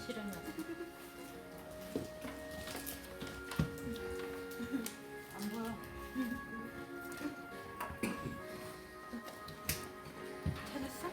실행하자. 안 보여. 찾았어?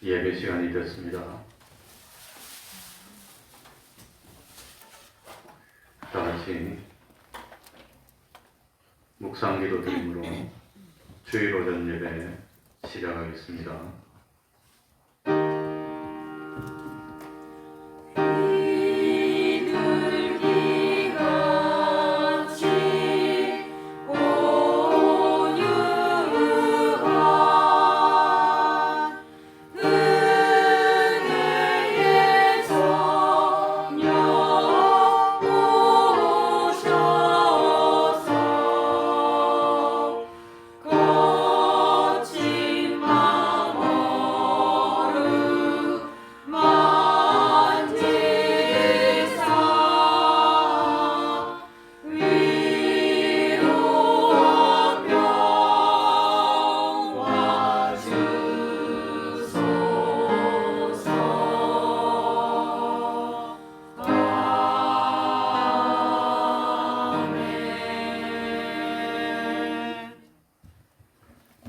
예배 시간이 됐습니다. 다 같이 묵상기도 드림으로 주일 오전 예배 시작하겠습니다.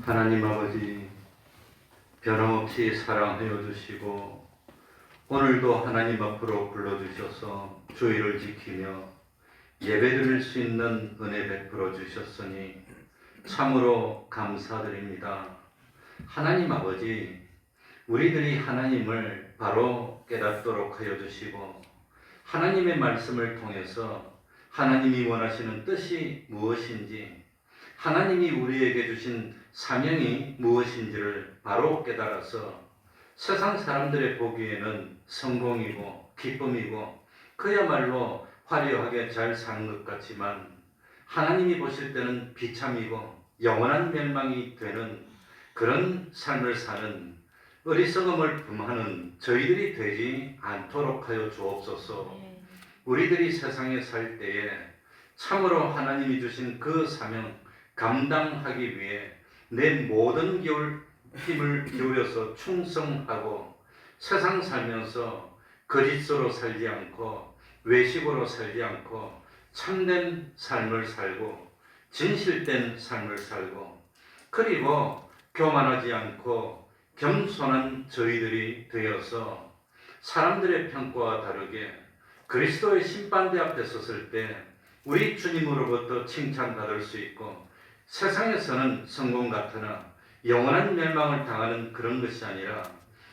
하나님 아버지, 변함없이 사랑하여 주시고 오늘도 하나님 앞으로 불러주셔서 주의를 지키며 예배드릴 수 있는 은혜 베풀어 주셨으니 참으로 감사드립니다. 하나님 아버지, 우리들이 하나님을 바로 깨닫도록 하여 주시고 하나님의 말씀을 통해서 하나님이 원하시는 뜻이 무엇인지, 하나님이 우리에게 주신 사명이 무엇인지를 바로 깨달아서 세상 사람들의 보기에는 성공이고 기쁨이고 그야말로 화려하게 잘 사는 것 같지만 하나님이 보실 때는 비참이고 영원한 멸망이 되는 그런 삶을 사는 어리석음을 금하는 저희들이 되지 않도록 하여 주옵소서. 우리들이 세상에 살 때에 참으로 하나님이 주신 그 사명 감당하기 위해 내 모든 힘을 기울여서 충성하고 세상 살면서 거짓으로 살지 않고 외식으로 살지 않고 참된 삶을 살고 진실된 삶을 살고 그리고 교만하지 않고 겸손한 저희들이 되어서 사람들의 평가와 다르게 그리스도의 심판대 앞에 섰을 때 우리 주님으로부터 칭찬받을 수 있고 세상에서는 성공 같으나 영원한 멸망을 당하는 그런 것이 아니라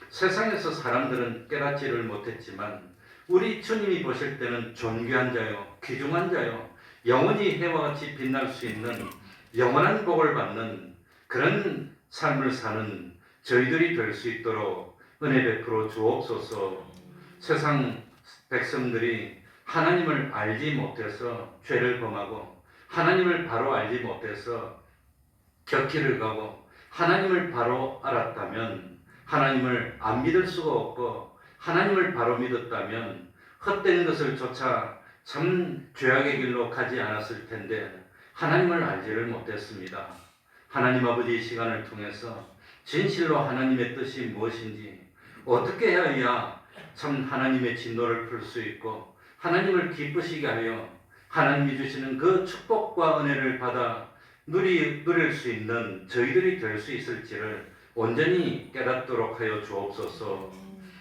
세상에서 사람들은 깨닫지를 못했지만 우리 주님이 보실 때는 존귀한 자요, 귀중한 자요, 영원히 해와 같이 빛날 수 있는 영원한 복을 받는 그런 삶을 사는 저희들이 될 수 있도록 은혜 베풀어 주옵소서. 세상 백성들이 하나님을 알지 못해서 죄를 범하고 하나님을 바로 알지 못해서 격기를 가고 하나님을 바로 알았다면 하나님을 안 믿을 수가 없고 하나님을 바로 믿었다면 헛된 것을 쫓아 참 죄악의 길로 가지 않았을 텐데 하나님을 알지를 못했습니다. 하나님 아버지 이 시간을 통해서 진실로 하나님의 뜻이 무엇인지 어떻게 해야 참 하나님의 진노를 풀 수 있고 하나님을 기쁘시게 하여 하나님이 주시는 그 축복과 은혜를 받아 누릴 수 있는 저희들이 될 수 있을지를 온전히 깨닫도록 하여 주옵소서.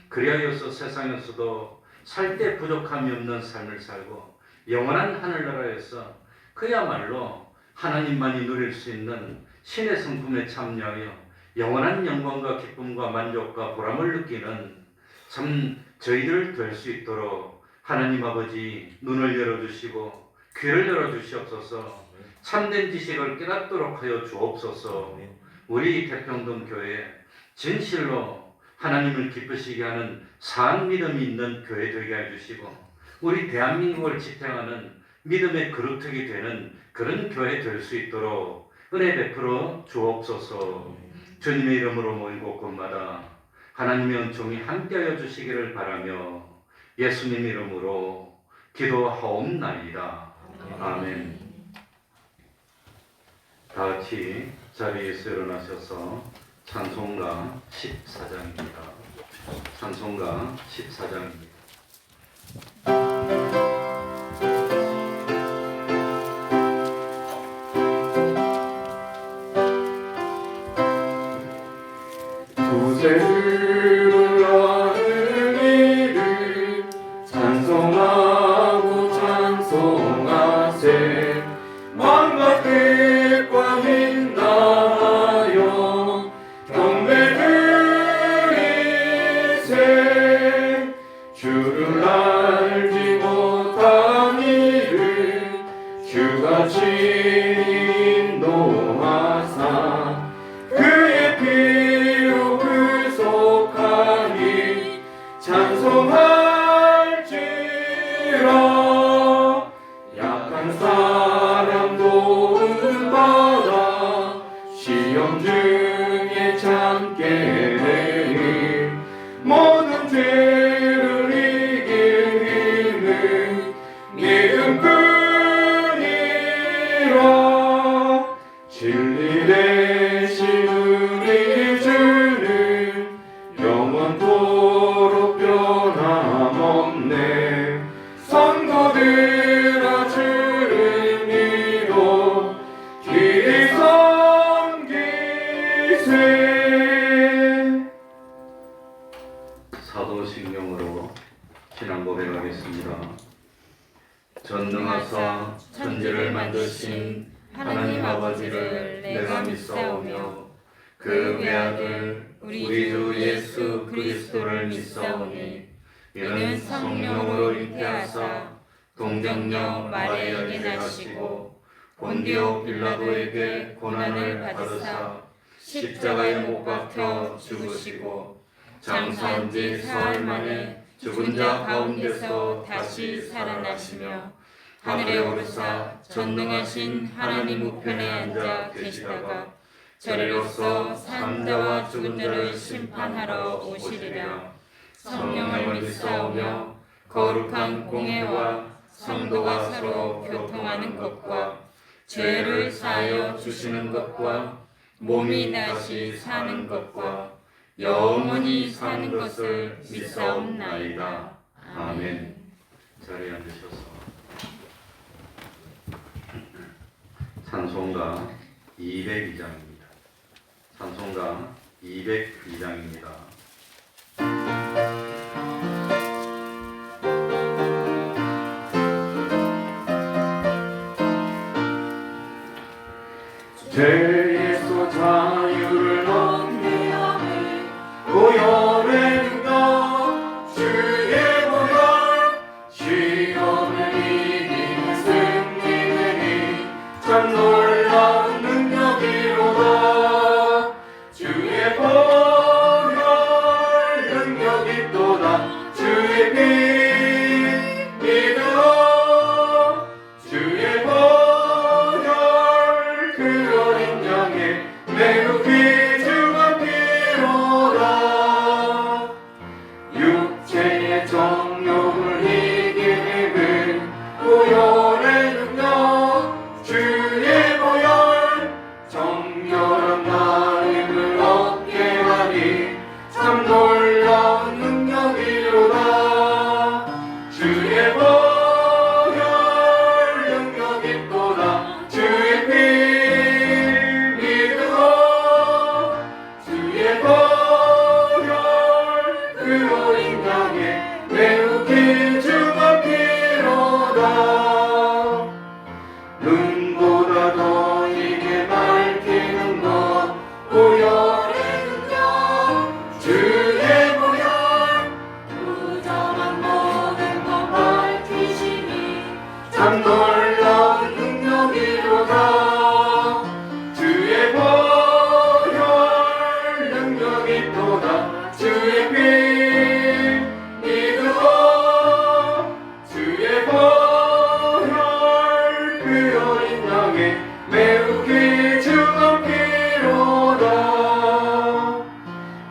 그리하여서 세상에서도 살 때 부족함이 없는 삶을 살고 영원한 하늘나라에서 그야말로 하나님만이 누릴 수 있는 신의 성품에 참여하여 영원한 영광과 기쁨과 만족과 보람을 느끼는 참 저희들 될 수 있도록 하나님 아버지 눈을 열어주시고 귀를 열어주시옵소서. 참된 지식을 깨닫도록 하여 주옵소서. 우리 태평동 교회 진실로 하나님을 기쁘시게 하는 산 믿음이 있는 교회 되게 해주시고 우리 대한민국을 지탱하는 믿음의 그루터기 되는 그런 교회 될 수 있도록 은혜 베풀어 주옵소서. 주님의 이름으로 모이고 곳마다 하나님의 은총이 함께하여 주시기를 바라며 예수님 이름으로 기도하옵나이다. 아멘. 다 같이 자리에서 일어나셔서 찬송가 14장입니다. 찬송가 14장입니다. 구세를 나는 이를 찬송하고 찬송하세. 만과 뜻과 인나하여 경배드리세. 주를 알지 못한 이를 주가 친히 인도하사 그의 피로 구속하니 찬송할지라. 약한 사람 도움받아 시험 중에 참게 되니 모든 죄를 이길 힘은 믿음뿐이라. 진리 대신 우리 주는 영원토록 변함없네. 성도들아 주를 믿어 귀히 섬기세. 사도신경으로 신앙 고백하겠습니다. 전능하사 천지를 만드신 하나님 아버지를 내가 믿사오며 그 외아들 우리 주 예수 그리스도를 믿사오니 이는 성령으로 잉태하사 동정녀 마리아에게 나시고 본디오 빌라도에게 고난을 받으사 십자가에 못 박혀 죽으시고 장사한 지 사흘 만에 죽은 자 가운데서 다시 살아나시며 하늘에 오르사 전능하신 하나님 우편에 앉아 계시다가 저리로서 산 자와 죽은 자를 심판하러 오시리라. 성령을 믿사오며 거룩한 공회와 성도가 서로 교통하는 것과 죄를 사하여 주시는 것과 몸이 다시 사는 것과 영원히 사는 것을 믿사옵나이다. 아멘. 자리에 앉으셔서 찬송가 202장입니다. 찬송가 202장입니다. 죄에서 자유를 얻게 하니 고열의 능력 주의 보혈 시험을 이기는 승리는 참 놀라운 참 놀라운 능력이로다. 주의 보혈 능력 있도다. 주의 피 믿으고 주의 보혈 그 어린 양의 매우 귀중한 피로다. 눈보다 더 이게 밝히는 것 보혈의 능력 주의 보혈 부정한 모든 것 밝히시니 참 놀라운 능력이로다. 주의 보혈 능력 있도다. 주의 피 믿으고 주의 보혈 그 어린 양의 매우 귀중한 피로다.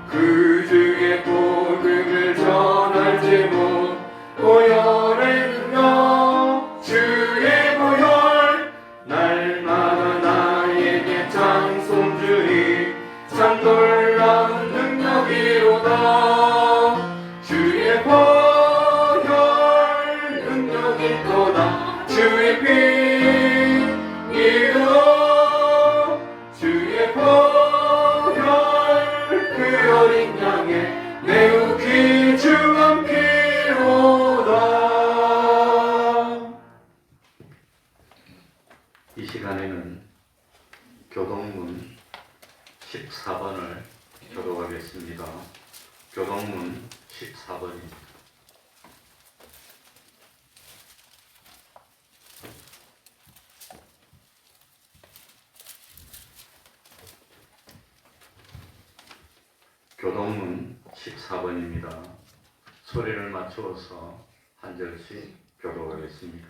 그 중에 복음을 전할지모 보혈의 능력 주의 보혈 날마다 나에게 찬송 주니 참 놀라운 능력이로다. 주의 보혈 능력 있도다. 주의 피 믿으고 주의 보혈 그 어린 양의 매우 귀중한 피로다. 이 시간에는 교동문 14번을 교독하겠습니다. 교동문 14번입니다. 교동문 14번입니다. 소리를 맞추어서 한 절씩 교독하겠습니다.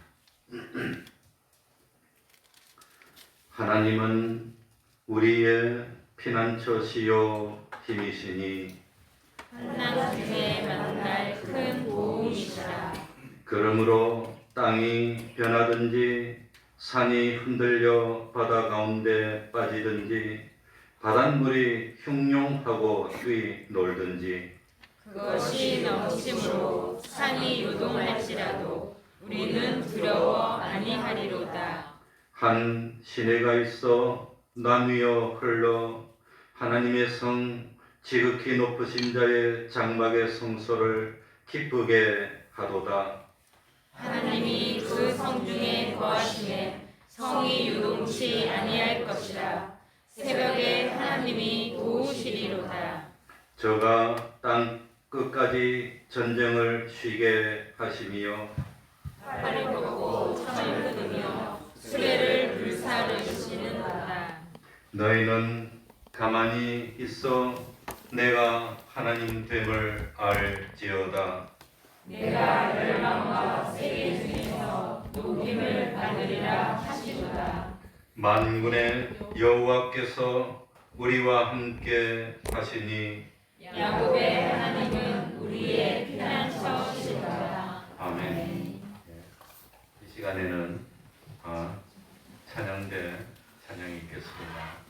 하나님은 우리의 피난처시요 힘이시니 한난 중에 만날 큰 도움이시라. 그러므로 땅이 변하든지 산이 흔들려 바다 가운데 빠지든지 바닷물이 흉룡하고 뛰놀든지 그것이 넘침으로 산이 요동할지라도 우리는 두려워 아니하리로다. 한 시내가 있어 나뉘어 흘러 하나님의 성 지극히 높으신 자의 장막의 성소를 기쁘게 하도다. 하나님이 그 성 중에 거하심에 성이 요동치 아니할 것이라. 새벽에 하나님이 도우시리로다. 저가 땅 끝까지 전쟁을 쉬게 하시며 팔을 걷고 천을 끊으며 수레를 불사르시는도다. 너희는 가만히 있어 내가 하나님 됨을 알지어다. 내가 열방과 세계 중에서 높임을 받으리라 하시도다. 만군의 여호와께서 우리와 함께 하시니 야곱의 하나님은 우리의 피난처시도다. 아멘. 이 시간에는 찬양대 찬양이 있겠습니다.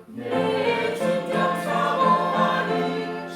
내 진정 사모하는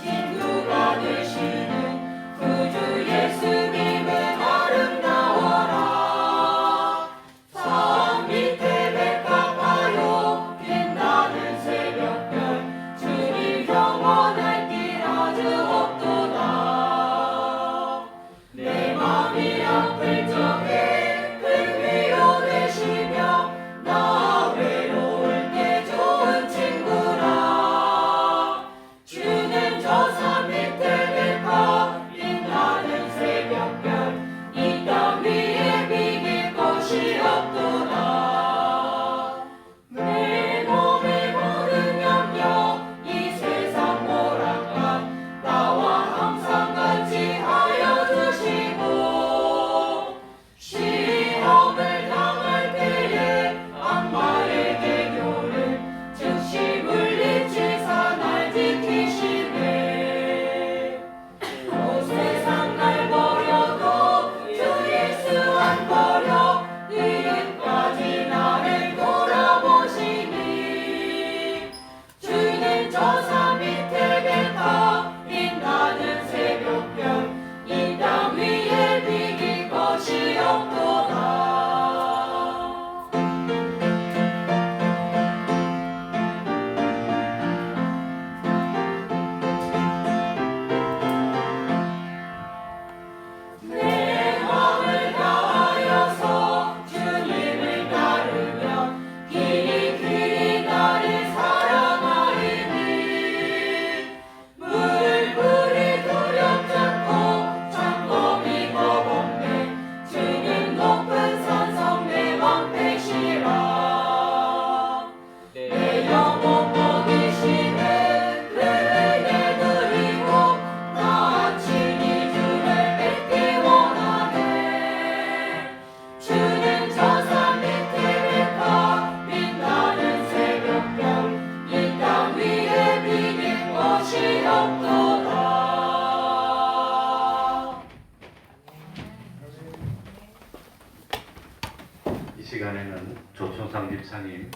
시간에는 조총상 집사님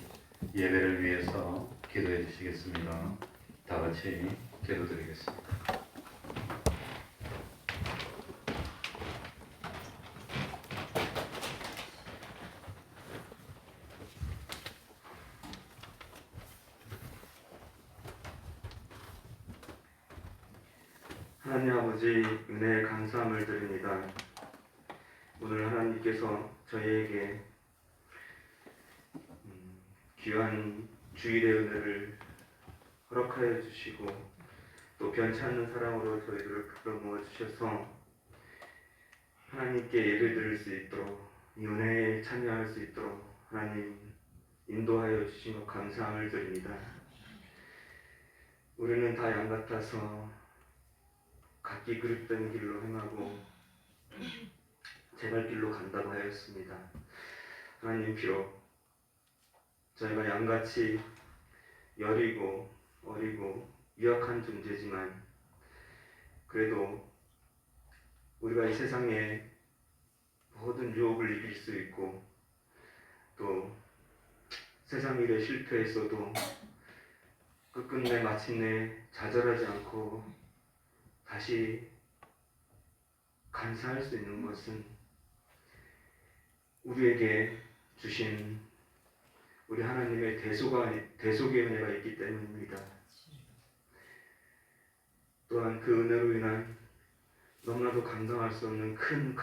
예배를 위해서 기도해 주시겠습니다. 다 같이 기도드리겠습니다. 하나님 아버지, 은혜에 감사함을 드립니다. 오늘 하나님께서 저희에게 귀한 주일의 은혜를 허락하여 주시고 또 변치 않는 사랑으로 저희들을 불러모아 주셔서 하나님께 예배드릴 수 있도록 이 은혜에 참여할 수 있도록 하나님 인도하여 주신 것 감사함을 드립니다. 우리는 다 양 같아서 각기 그릇된 길로 행하고 제 발길로 간다고 하였습니다. 하나님, 비록 저희가 양같이 여리고 어리고 유약한 존재지만 그래도 우리가 이 세상에 모든 유혹을 이길 수 있고 또 세상 일에 실패했어도 끝끝내 마침내 좌절하지 않고 다시 감사할 수 있는 것은 우리에게 주신 우리 하나님의 대속의 은혜가 있기 때문입니다. 또한 그 은혜로 인한 너무나도 감당할 수 없는 큰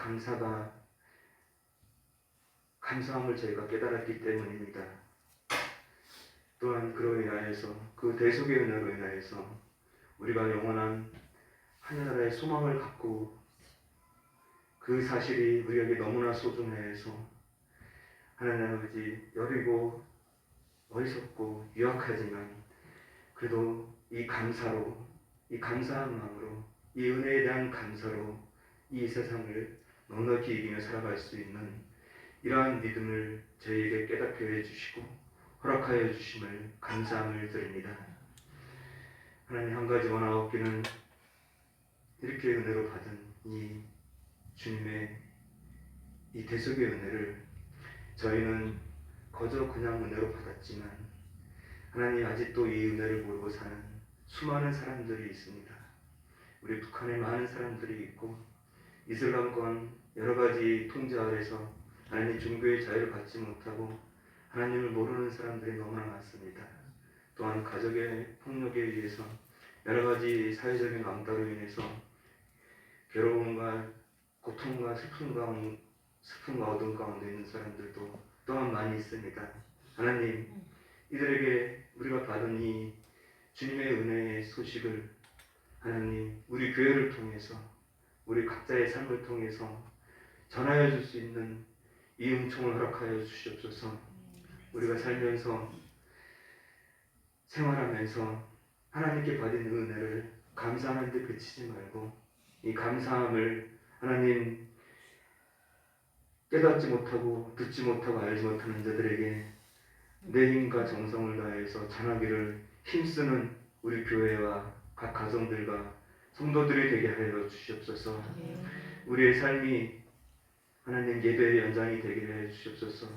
감사함을 저희가 깨달았기 때문입니다. 또한 그로 인하여서 그 대속의 은혜로 인하여서 우리가 영원한 하늘나라의 소망을 갖고 그 사실이 우리에게 너무나 소중해서 하나님 아버지, 여리고 어리석고 유약하지만 그래도 이 감사로, 이 감사한 마음으로, 이 은혜에 대한 감사로 이 세상을 넉넉히 이기며 살아갈 수 있는 이러한 믿음을 저희에게 깨닫게 해주시고 허락하여 주심을 감사함을 드립니다. 하나님, 한 가지 원하옵기는 이렇게 은혜로 받은 이 주님의 이 대속의 은혜를 저희는 거저 그냥 은혜로 받았지만 하나님, 아직도 이 은혜를 모르고 사는 수많은 사람들이 있습니다. 우리 북한에 많은 사람들이 있고 이슬람권 여러 가지 통제 아래서 하나님 종교의 자유를 받지 못하고 하나님을 모르는 사람들이 너무나 많습니다. 또한 가족의 폭력에 의해서 여러 가지 사회적인 왕따로 인해서 괴로움과 고통과 슬픔과 어둠 가운데 있는 사람들도 또한 많이 있습니다. 하나님, 이들에게 우리가 받은 이 주님의 은혜의 소식을 하나님, 우리 교회를 통해서 우리 각자의 삶을 통해서 전하여 줄 수 있는 이 은총을 허락하여 주시옵소서. 우리가 살면서 생활하면서 하나님께 받은 은혜를 감사하는 데 그치지 말고 이 감사함을 하나님 깨닫지 못하고 듣지 못하고 알지 못하는 자들에게 내 힘과 정성을 다해서 전하기를 힘쓰는 우리 교회와 각 가정들과 성도들이 되게 하여 주시옵소서. 우리의 삶이 하나님 예배의 연장이 되게 해 주시옵소서.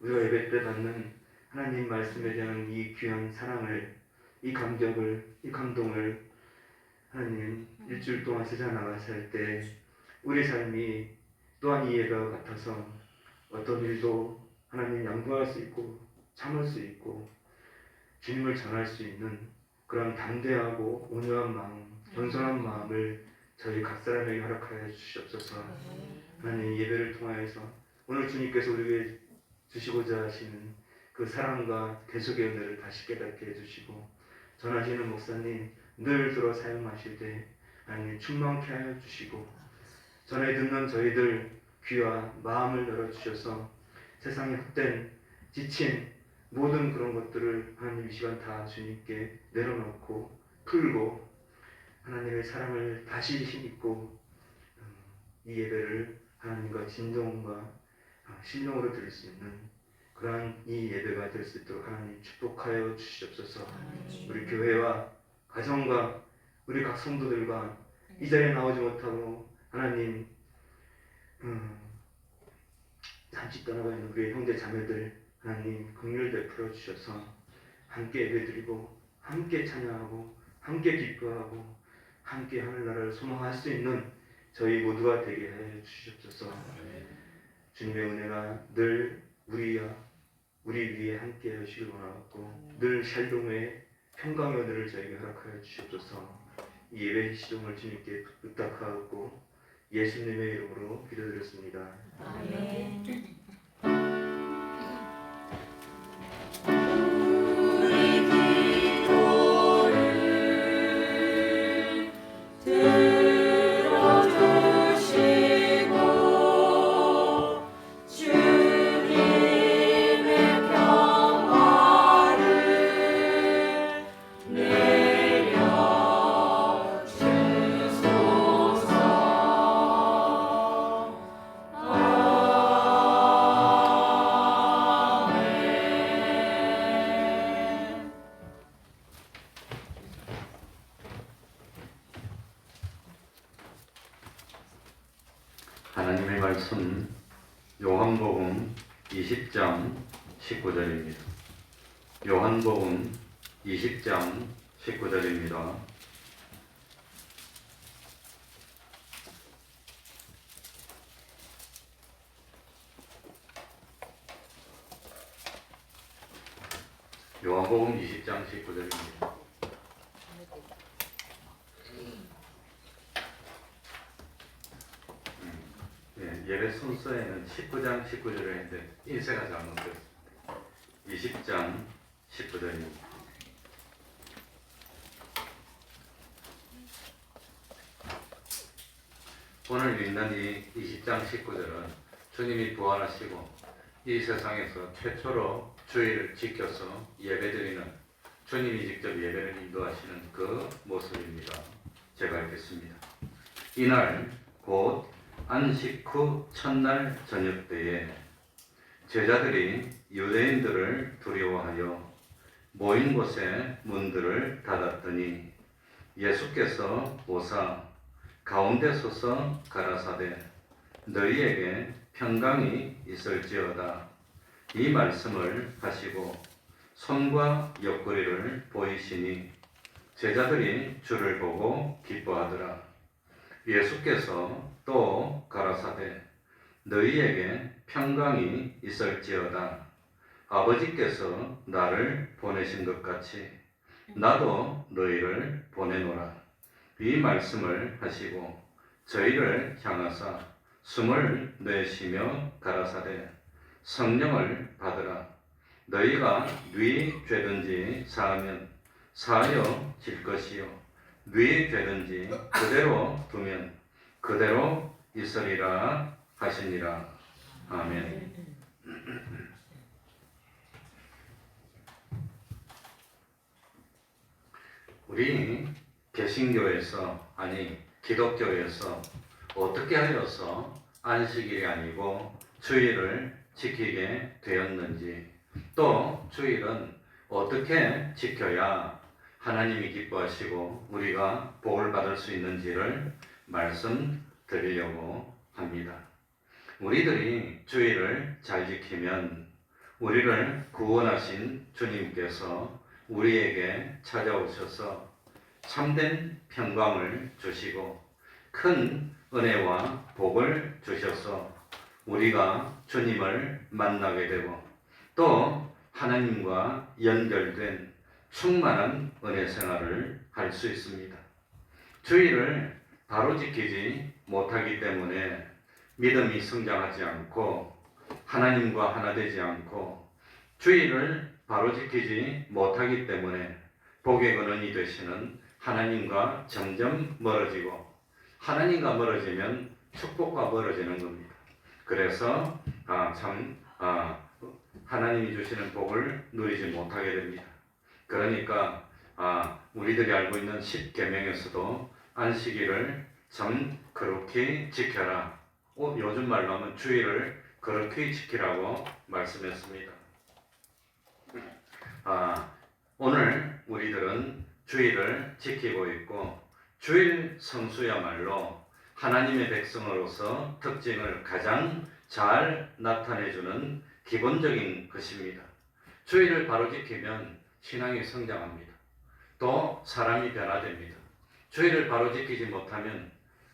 우리가 예배 때 받는 하나님 말씀에 대한 이 귀한 사랑을, 이 감격을, 이 감동을 하나님 일주일 동안 세상 나가서 할 때 우리 삶이 또한 이 예배와 같아서 어떤 일도 하나님 양보할 수 있고 참을 수 있고 주님을 전할 수 있는 그런 담대하고 온유한 마음, 겸손한 마음을 저희 각 사람에게 허락하여 주시옵소서. 하나님, 예배를 통하여서 오늘 주님께서 우리에게 주시고자 하시는 그 사랑과 대속의 은혜를 다시 깨닫게 해주시고 전하시는 목사님 늘 들어 사용하실 때 하나님 충만케 하여 주시고 전에 듣는 저희들 귀와 마음을 열어주셔서 세상에 헛된 지친 모든 그런 것들을 하나님 이 시간 다 주님께 내려놓고 풀고 하나님의 사랑을 다시 힘입고 이 예배를 하나님과 진정과 신령으로 드릴 수 있는 그러한 이 예배가 될 수 있도록 하나님 축복하여 주시옵소서. 우리 교회와 가정과 우리 각 성도들과 이 자리에 나오지 못하고 하나님 잠시 떠나가 있는 우리의 형제 자매들 하나님 긍휼 베풀어 주셔서 함께 예배드리고 함께 찬양하고 함께 기뻐하고 함께 하늘나라를 소망할 수 있는 저희 모두가 되게 해 주시옵소서. 주님의 은혜가 늘 우리 위에 함께 하시길 원하고 늘 샬롬의 평강의 은혜를 저에게 허락하여 주시옵소서. 이 예배 시종을 주님께 부탁하고 예수님의 이름으로 기도드렸습니다. 아멘. 하나님의 말씀 요한복음 20장 19절입니다. 요한복음 20장 19절입니다. 요한복음 20장 19절입니다. 예배 순서에는 19장 19절을 했는데 인쇄가 잘못됐습니다. 20장 19절입니다. 오늘 읽는 이 20장 19절은 주님이 부활하시고 이 세상에서 최초로 주일을 지켜서 예배드리는 주님이 직접 예배를 인도하시는 그 모습입니다. 제가 읽겠습니다. 이날 곧 안식 후 첫날 저녁 때에 제자들이 유대인들을 두려워하여 모인 곳에 문들을 닫았더니 예수께서 오사 가운데 서서 가라사대 너희에게 평강이 있을지어다 이 말씀을 하시고 손과 옆구리를 보이시니 제자들이 주를 보고 기뻐하더라. 예수께서 또 가라사대 너희에게 평강이 있을지어다 아버지께서 나를 보내신 것 같이 나도 너희를 보내노라 이 말씀을 하시고 저희를 향하사 숨을 내쉬며 가라사대 성령을 받으라 너희가 네 죄든지 사하면 사하여질 것이요 네 죄든지 그대로 두면 그대로 있으리라 하시니라. 아멘. 우리 개신교에서 아니 기독교에서 어떻게 하여서 안식일이 아니고 주일을 지키게 되었는지 또 주일은 어떻게 지켜야 하나님이 기뻐하시고 우리가 복을 받을 수 있는지를 말씀드리려고 합니다. 우리들이 주일을 잘 지키면 우리를 구원하신 주님께서 우리에게 찾아오셔서 참된 평강을 주시고 큰 은혜와 복을 주셔서 우리가 주님을 만나게 되고 또 하나님과 연결된 충만한 은혜 생활을 할 수 있습니다. 주일을 바로 지키지 못하기 때문에 믿음이 성장하지 않고 하나님과 하나 되지 않고 주일을 바로 지키지 못하기 때문에 복의 근원이 되시는 하나님과 점점 멀어지고 하나님과 멀어지면 축복과 멀어지는 겁니다. 그래서 하나님이 주시는 복을 누리지 못하게 됩니다. 그러니까 우리들이 알고 있는 10계명에서도 안식일을 참 거룩히 지켜라. 요즘 말로 하면 주일을 거룩히 지키라고 말씀했습니다. 오늘 우리들은 주일을 지키고 있고 주일 성수야말로 하나님의 백성으로서 특징을 가장 잘 나타내주는 기본적인 것입니다. 주의를 바로 지키면 신앙이 성장합니다. 또 사람이 변화됩니다. 주의를 바로 지키지 못하면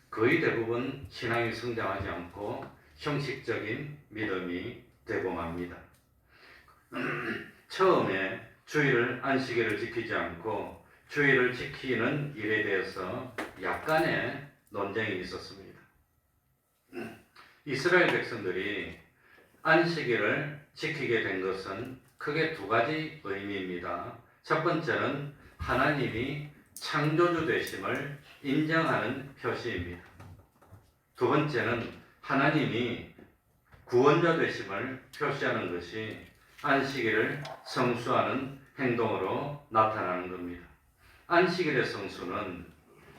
거의 대부분 신앙이 성장하지 않고 형식적인 믿음이 되고 맙니다. 처음에 주의를 안식일을 지키지 않고 주의를 지키는 일에 대해서 약간의 논쟁이 있었습니다. 이스라엘 백성들이 안식일을 지키게 된 것은 크게 두 가지 의미입니다. 첫 번째는 하나님이 창조주 되심을 인정하는 표시입니다. 두 번째는 하나님이 구원자 되심을 표시하는 것이 안식일을 성수하는 행동으로 나타나는 겁니다. 안식일의 성수는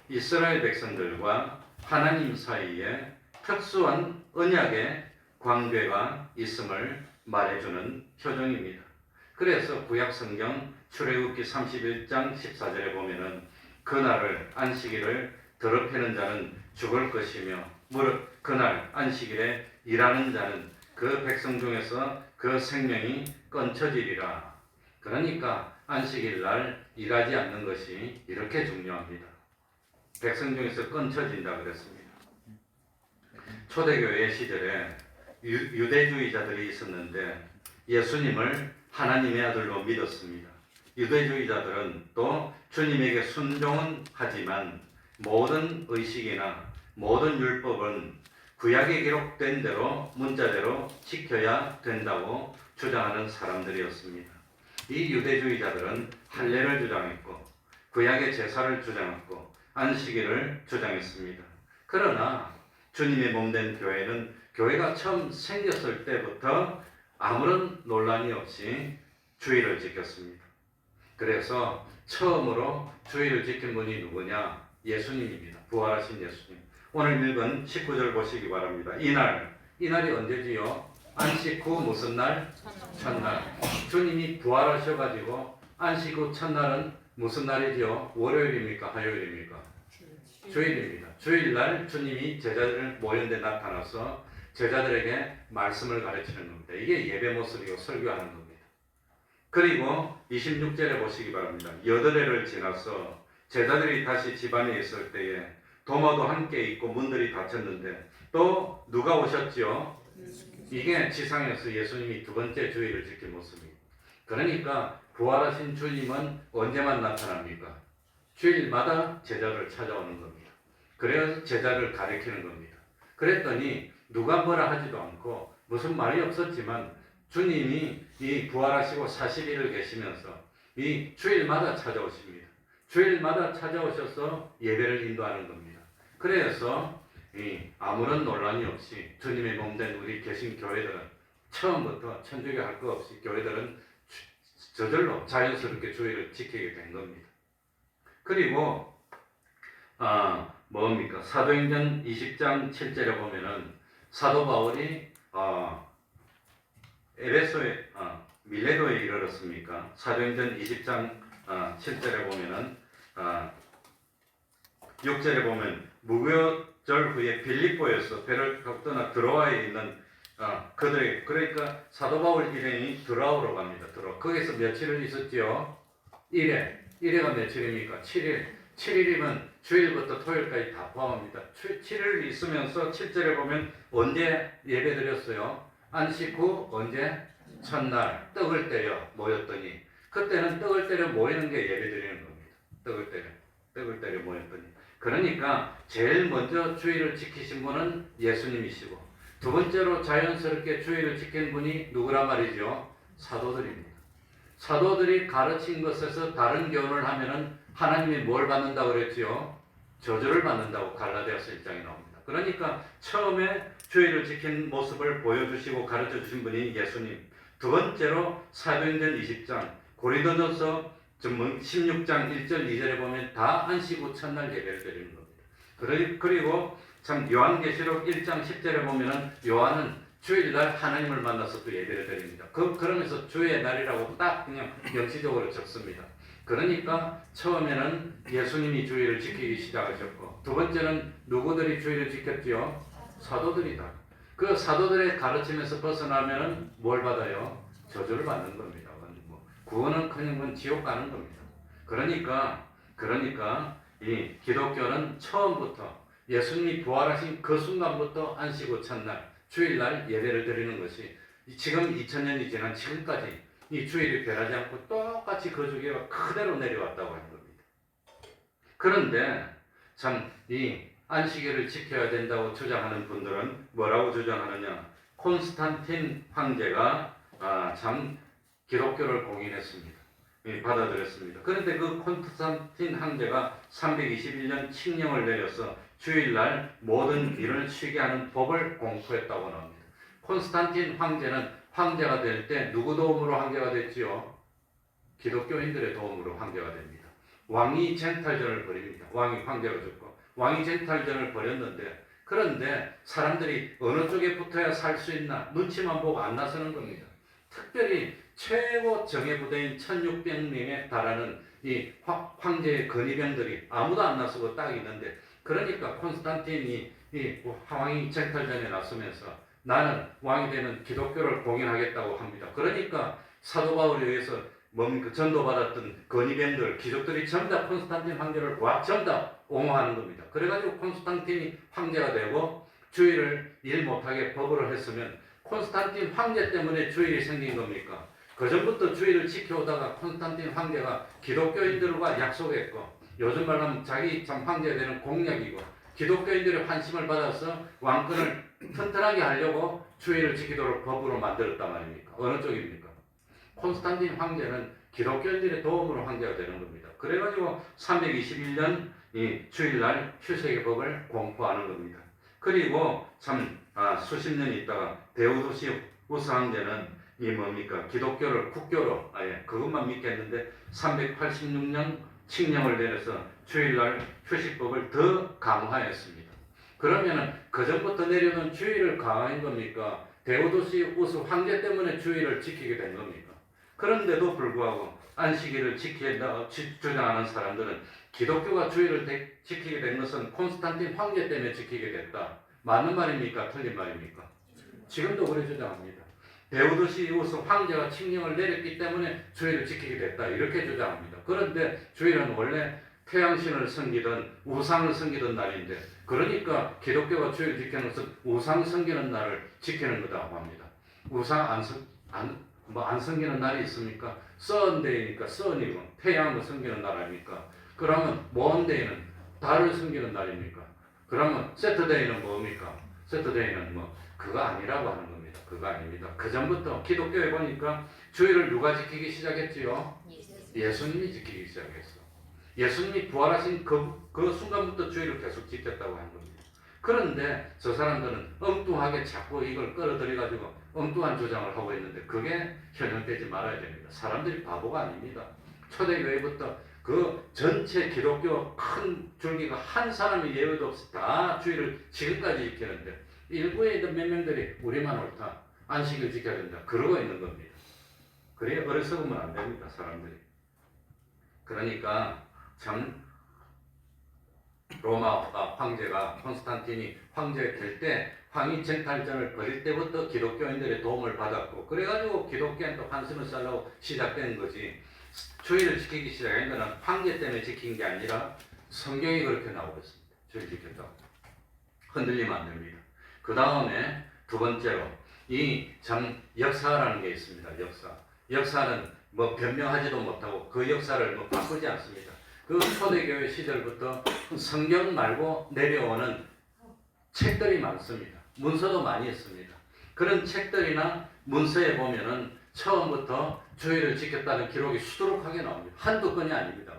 이스라엘 백성들과 하나님 사이에 특수한 언약의 관계가 있음을 말해주는 표정입니다. 그래서 구약 성경 출애굽기 31장 14절에 보면은 그날을 안식일을 더럽히는 자는 죽을 것이며 무릇 그날 안식일에 일하는 자는 그 백성 중에서 그 생명이 끊쳐지리라. 그러니까 안식일 날 일하지 않는 것이 이렇게 중요합니다. 백성 중에서 끊쳐진다 그랬습니다. 초대교회 시절에 유대주의자들이 있었는데 예수님을 하나님의 아들로 믿었습니다. 유대주의자들은 또 주님에게 순종은 하지만 모든 의식이나 모든 율법은 구약에 기록된 대로 문자대로 지켜야 된다고 주장하는 사람들이었습니다. 이 유대주의자들은 할례를 주장했고 구약의 제사를 주장했고 안식일을 주장했습니다. 그러나 주님의 몸된 교회는 교회가 처음 생겼을 때부터 아무런 논란이 없이 주일을 지켰습니다. 그래서 처음으로 주일을 지킨 분이 누구냐? 예수님입니다. 부활하신 예수님. 오늘 읽은 19절 보시기 바랍니다. 이날이 언제지요? 안식 후 무슨 날? 첫날. 주님이 부활하셔가지고 안식 후 첫날은 무슨 날이지요? 월요일입니까? 화요일입니까? 주일입니다. 주일날 주님이 제자들 모인 데 나타나서 제자들에게 말씀을 가르치는 겁니다. 이게 예배 모습이고 설교하는 겁니다. 그리고 26절에 보시기 바랍니다. 여드레를 지나서 제자들이 다시 집안에 있을 때에 도마도 함께 있고 문들이 닫혔는데 또 누가 오셨지요? 이게 지상에서 예수님이 두 번째 주일을 지킨 모습입니다. 그러니까 부활하신 주님은 언제만 나타납니까? 주일마다 제자를 찾아오는 겁니다. 그래서 제자를 가르치는 겁니다. 그랬더니 누가 뭐라 하지도 않고 무슨 말이 없었지만 주님이 이 부활하시고 40일을 계시면서 이 주일마다 찾아오십니다. 주일마다 찾아오셔서 예배를 인도하는 겁니다. 그래서 아무런 논란이 없이 주님의 몸된 우리 계신 교회들은 처음부터 천주교 할 거 없이 교회들은 저절로 자연스럽게 주일을 지키게 된 겁니다. 그리고 뭡니까? 사도행전 20장 7절에 보면은 사도 바울이 에베소에 밀레도에 이르렀습니까? 사도행전 20장 7절에 보면은 6절에 보면 무교절 후에 빌립보에서 배를 타고 떠나 드로아에 있는 그들에게, 그러니까 사도 바울 일행이 드로아로 갑니다. 거기서 며칠을 있었지요? 1회가 며칠입니까? 7일. 7일이면 주일부터 토요일까지 다 포함합니다. 7일 있으면서 7절에 보면 언제 예배 드렸어요? 안식 후 언제? 첫날 떡을 때려 모였더니, 그때는 떡을 때려 모이는 게 예배 드리는 겁니다. 떡을 때려 모였더니. 그러니까 제일 먼저 주일을 지키신 분은 예수님이시고 두 번째로 자연스럽게 주일을 지킨 분이 누구란 말이죠? 사도들입니다. 사도들이 가르친 것에서 다른 교훈을 하면은 하나님이 뭘 받는다고 그랬지요? 저주를 받는다고 갈라디아서 1장에 나옵니다. 그러니까 처음에 주일을 지킨 모습을 보여주시고 가르쳐주신 분이 예수님. 두 번째로 사도행전 20장, 고린도전서 16장 1절 2절에 보면 다 안식 후 첫날 예배를 드리는 겁니다. 그리고 참 요한계시록 1장 10절에 보면은 요한은 주일날 하나님을 만나서 또 예배를 드립니다. 그러면서 주의 날이라고 딱 그냥 명시적으로 적습니다. 그러니까 처음에는 예수님이 주의를 지키기 시작하셨고, 두 번째는 누구들이 주의를 지켰지요? 사도들이다. 그 사도들의 가르침에서 벗어나면은 뭘 받아요? 저주를 받는 겁니다. 구원은커녕 지옥 가는 겁니다. 그러니까 이 기독교는 처음부터 예수님이 부활하신 그 순간부터 안식 후 첫날 주일날 예배를 드리는 것이 지금 2000년이 지난 지금까지 이 주일이 변하지 않고 똑같이 그 주기가 그대로 내려왔다고 하는 겁니다. 그런데 참 이 안식일을 지켜야 된다고 주장하는 분들은 뭐라고 주장하느냐? 콘스탄틴 황제가 참 기독교를 공인했습니다. 받아들였습니다. 그런데 그 콘스탄틴 황제가 321년 칙령을 내려서 주일날 모든 일을 쉬게 하는 법을 공포했다고 나옵니다. 콘스탄틴 황제는 황제가 될 때 누구 도움으로 황제가 됐지요? 기독교인들의 도움으로 황제가 됩니다. 왕이 쟁탈전을 벌입니다. 왕이 황제가 죽고 왕이 쟁탈전을 벌였는데, 그런데 사람들이 어느 쪽에 붙어야 살 수 있나 눈치만 보고 안 나서는 겁니다. 특별히 최고 정예부대인 1600명에 달하는 이 황제의 건의병들이 아무도 안 나서고 딱 있는데, 그러니까 콘스탄틴이 이 왕이 쟁탈전에 나서면서 나는 왕이 되는 기독교를 공인하겠다고 합니다. 그러니까 사도 바울에 의해서 전도받았던 건의병들, 귀족들이 전부 다 콘스탄틴 황제를 전부 다 옹호하는 겁니다. 그래가지고 콘스탄틴이 황제가 되고 주일을 일 못하게 법으로 했으면 콘스탄틴 황제 때문에 주일이 생긴 겁니까? 그전부터 주일을 지켜오다가 콘스탄틴 황제가 기독교인들과 약속했고, 요즘 말로 하면 자기 참 황제가 되는 공약이고, 기독교인들의 환심을 받아서 왕권을 튼튼하게 하려고 주일을 지키도록 법으로 만들었단 말입니까? 어느 쪽입니까? 콘스탄틴 황제는 기독교인들의 도움으로 황제가 되는 겁니다. 그래가지고 321년 이 주일날 휴식의 법을 공포하는 겁니다. 그리고 참 수십 년 있다가 데오도시우스 황제는 이 뭡니까? 기독교를 국교로 그것만 믿겠는데 386년 칙령을 내려서 주일날 휴식법을 더 강화했습니다. 그러면은 그전부터 내려놓은 주일을 강화한 겁니까? 데오도시우스 황제 때문에 주일을 지키게 된 겁니까? 그런데도 불구하고 안식일을 지킨다고 주장하는 사람들은 기독교가 주일을 지키게 된 것은 콘스탄틴 황제 때문에 지키게 됐다. 맞는 말입니까? 틀린 말입니까? 지금도 그래 주장합니다. 데오도시우스 황제가 칙령을 내렸기 때문에 주일을 지키게 됐다. 이렇게 주장합니다. 그런데 주일은 원래 태양신을 섬기던 우상을 섬기던 날인데, 그러니까 기독교가 주일을 지키는 것은 우상 섬기는 날을 지키는 거라고 합니다. 우상 안 섬기는 날이 있습니까? 썬데이니까 썬이고 태양을 섬기는 날 아닙니까? 그러면 먼데이는 달을 섬기는 날입니까? 그러면 세터데이는 뭡니까? 세터데이는 그거 아니라고 하는 겁니다. 그거 아닙니다. 그 전부터 기독교에 보니까 주일을 누가 지키기 시작했지요? 예수님이 지키기 시작했어. 예수님이 부활하신 그 순간부터 주일을 계속 지켰다고 하는 겁니다. 그런데 저 사람들은 엉뚱하게 자꾸 이걸 끌어들여가지고 엉뚱한 주장을 하고 있는데, 그게 현현되지 말아야 됩니다. 사람들이 바보가 아닙니다. 초대교회부터 그 전체 기독교 큰 줄기가 한 사람이 예외도 없이 다 주일을 지금까지 지키는데, 일부에 있는 몇 명들이 우리만 옳다, 안식일 지켜야 된다, 그러고 있는 겁니다. 그래 어리석으면 안 됩니다, 사람들이. 그러니까 참 로마 황제가 콘스탄틴이 황제 될 때 황위 쟁탈전을 벌일 때부터 기독교인들의 도움을 받았고, 그래가지고 기독교인도 환심을 쌓으려고 시작된 거지, 주일을 지키기 시작한 것은 황제 때문에 지킨 게 아니라 성경이 그렇게 나오고 있습니다. 주일 지켰다고. 흔들리면 안 됩니다. 그 다음에 두 번째로 이 참 역사라는 게 있습니다. 역사는 변명하지도 못하고 그 역사를 바꾸지 않습니다. 그 초대교회 시절부터 성경 말고 내려오는 책들이 많습니다. 문서도 많이 있습니다. 그런 책들이나 문서에 보면은 처음부터 주일을 지켰다는 기록이 수두룩하게 나옵니다. 한두 건이 아닙니다.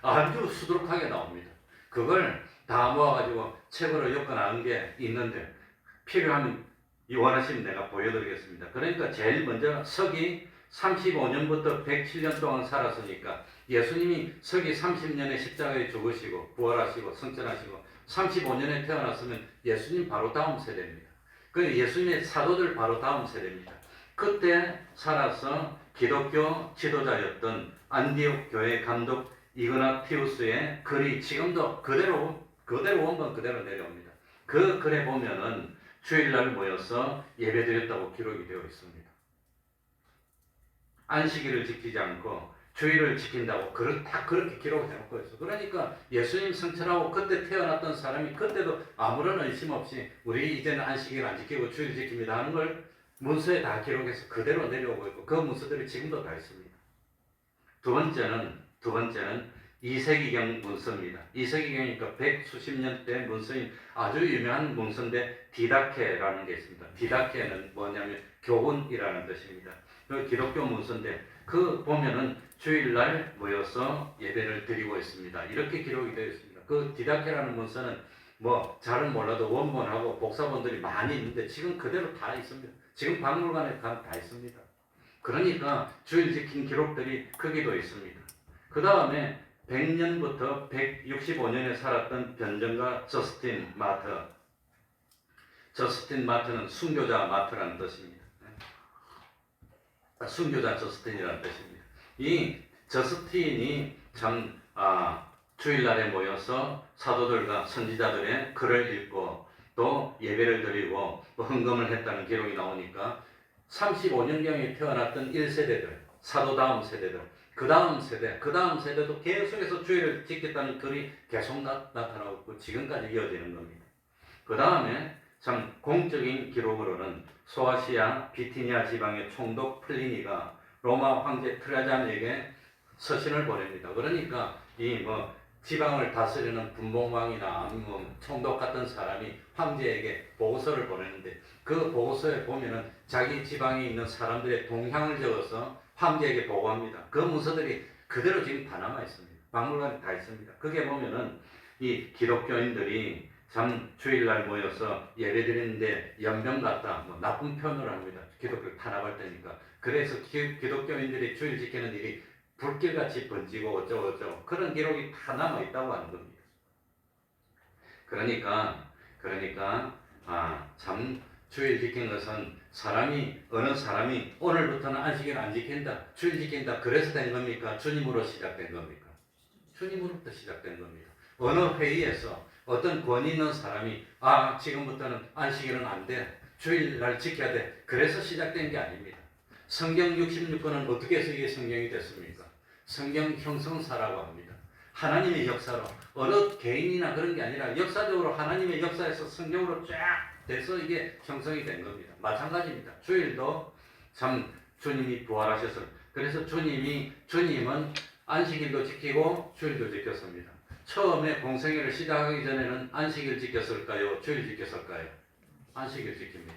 아주 수두룩하게 나옵니다. 그걸 다 모아가지고 책으로 엮어나온 게 있는데, 필요하면 원하시면 내가 보여드리겠습니다. 그러니까 제일 먼저 서기 35년부터 107년 동안 살았으니까 예수님이 서기 30년에 십자가에 죽으시고 부활하시고 승천하시고 35년에 태어났으면 예수님 바로 다음 세대입니다. 그 예수님의 사도들 바로 다음 세대입니다. 그때 살아서 기독교 지도자였던 안디옥 교회 감독 이그나티우스의 글이 지금도 그대로 원본 그대로 내려옵니다. 그 글에 보면은 주일날 모여서 예배드렸다고 기록이 되어 있습니다. 안식일을 지키지 않고 주일을 지킨다고 딱 그렇게 기록을 해놓고 있어. 그러니까 예수님 성천하고 그때 태어났던 사람이 그때도 아무런 의심 없이 우리 이제는 안식일 안 지키고 주일 지킵니다 하는 걸 문서에 다 기록해서 그대로 내려오고 있고 그 문서들이 지금도 다 있습니다. 두 번째는 이세기경 문서입니다. 이세기경이니까 백수십 년대 문서인 아주 유명한 문서인데 디다케라는 게 있습니다. 디다케는 뭐냐면 교훈이라는 뜻입니다. 그 기독교 문서인데 그 보면은 주일날 모여서 예배를 드리고 있습니다. 이렇게 기록이 되어 있습니다. 그 디다케라는 문서는 뭐 잘은 몰라도 원본하고 복사본들이 많이 있는데 지금 그대로 다 있습니다. 지금 박물관에 가면 다 있습니다. 그러니까 주일 지킨 기록들이 크기도 있습니다. 그 다음에 100년부터 165년에 살았던 변정가 저스틴 마터. 저스틴 마터는 순교자 마터라는 뜻입니다. 순교자 저스틴이라는 뜻입니다. 이 저스틴이 참 주일날에 모여서 사도들과 선지자들의 글을 읽고 또 예배를 드리고 또 헌금을 했다는 기록이 나오니까 35년경에 태어났던 1세대들, 사도 다음 세대들, 그 다음 세대도 계속해서 주일을 지켰다는 글이 계속 나타나고 있고 지금까지 이어지는 겁니다. 그 다음에 참 공적인 기록으로는 소아시아 비티니아 지방의 총독 플리니가 로마 황제 트라잔에게 서신을 보냅니다. 그러니까 이 지방을 다스리는 분봉왕이나 총독 같은 사람이 황제에게 보고서를 보내는데 그 보고서에 보면은 자기 지방에 있는 사람들의 동향을 적어서 황제에게 보고합니다. 그 문서들이 그대로 지금 다 남아 있습니다. 박물관에 다 있습니다. 그게 보면은 이 기독교인들이 참 주일날 모여서 예배드리는데 연병 같다, 나쁜 표현을 합니다. 기독교를 탄압할 때니까. 그래서 기독교인들이 주일 지키는 일이 불길같이 번지고 어쩌고 그런 기록이 다 남아 있다고 하는 겁니다. 그러니까 참 주일 지킨 것은 어느 사람이 오늘부터는 안식일 안 지킨다, 주일 지킨다 그래서 된 겁니까? 주님으로 시작된 겁니까? 주님으로부터 시작된 겁니다. 어느 회의에서 어떤 권위 있는 사람이 지금부터는 안식일은 안 돼, 주일날 지켜야 돼 그래서 시작된 게 아닙니다. 성경 66권은 어떻게 해서 이게 성경이 됐습니까? 성경 형성사라고 합니다. 하나님의 역사로 어느 개인이나 그런 게 아니라 역사적으로 하나님의 역사에서 성경으로 쫙 돼서 이게 형성이 된 겁니다. 마찬가지입니다. 주일도 참 주님이 부활하셔서 그래서 주님은 안식일도 지키고 주일도 지켰습니다. 처음에 공생애를 시작하기 전에는 안식일 지켰을까요? 주일 지켰을까요? 안식일 지킵니다.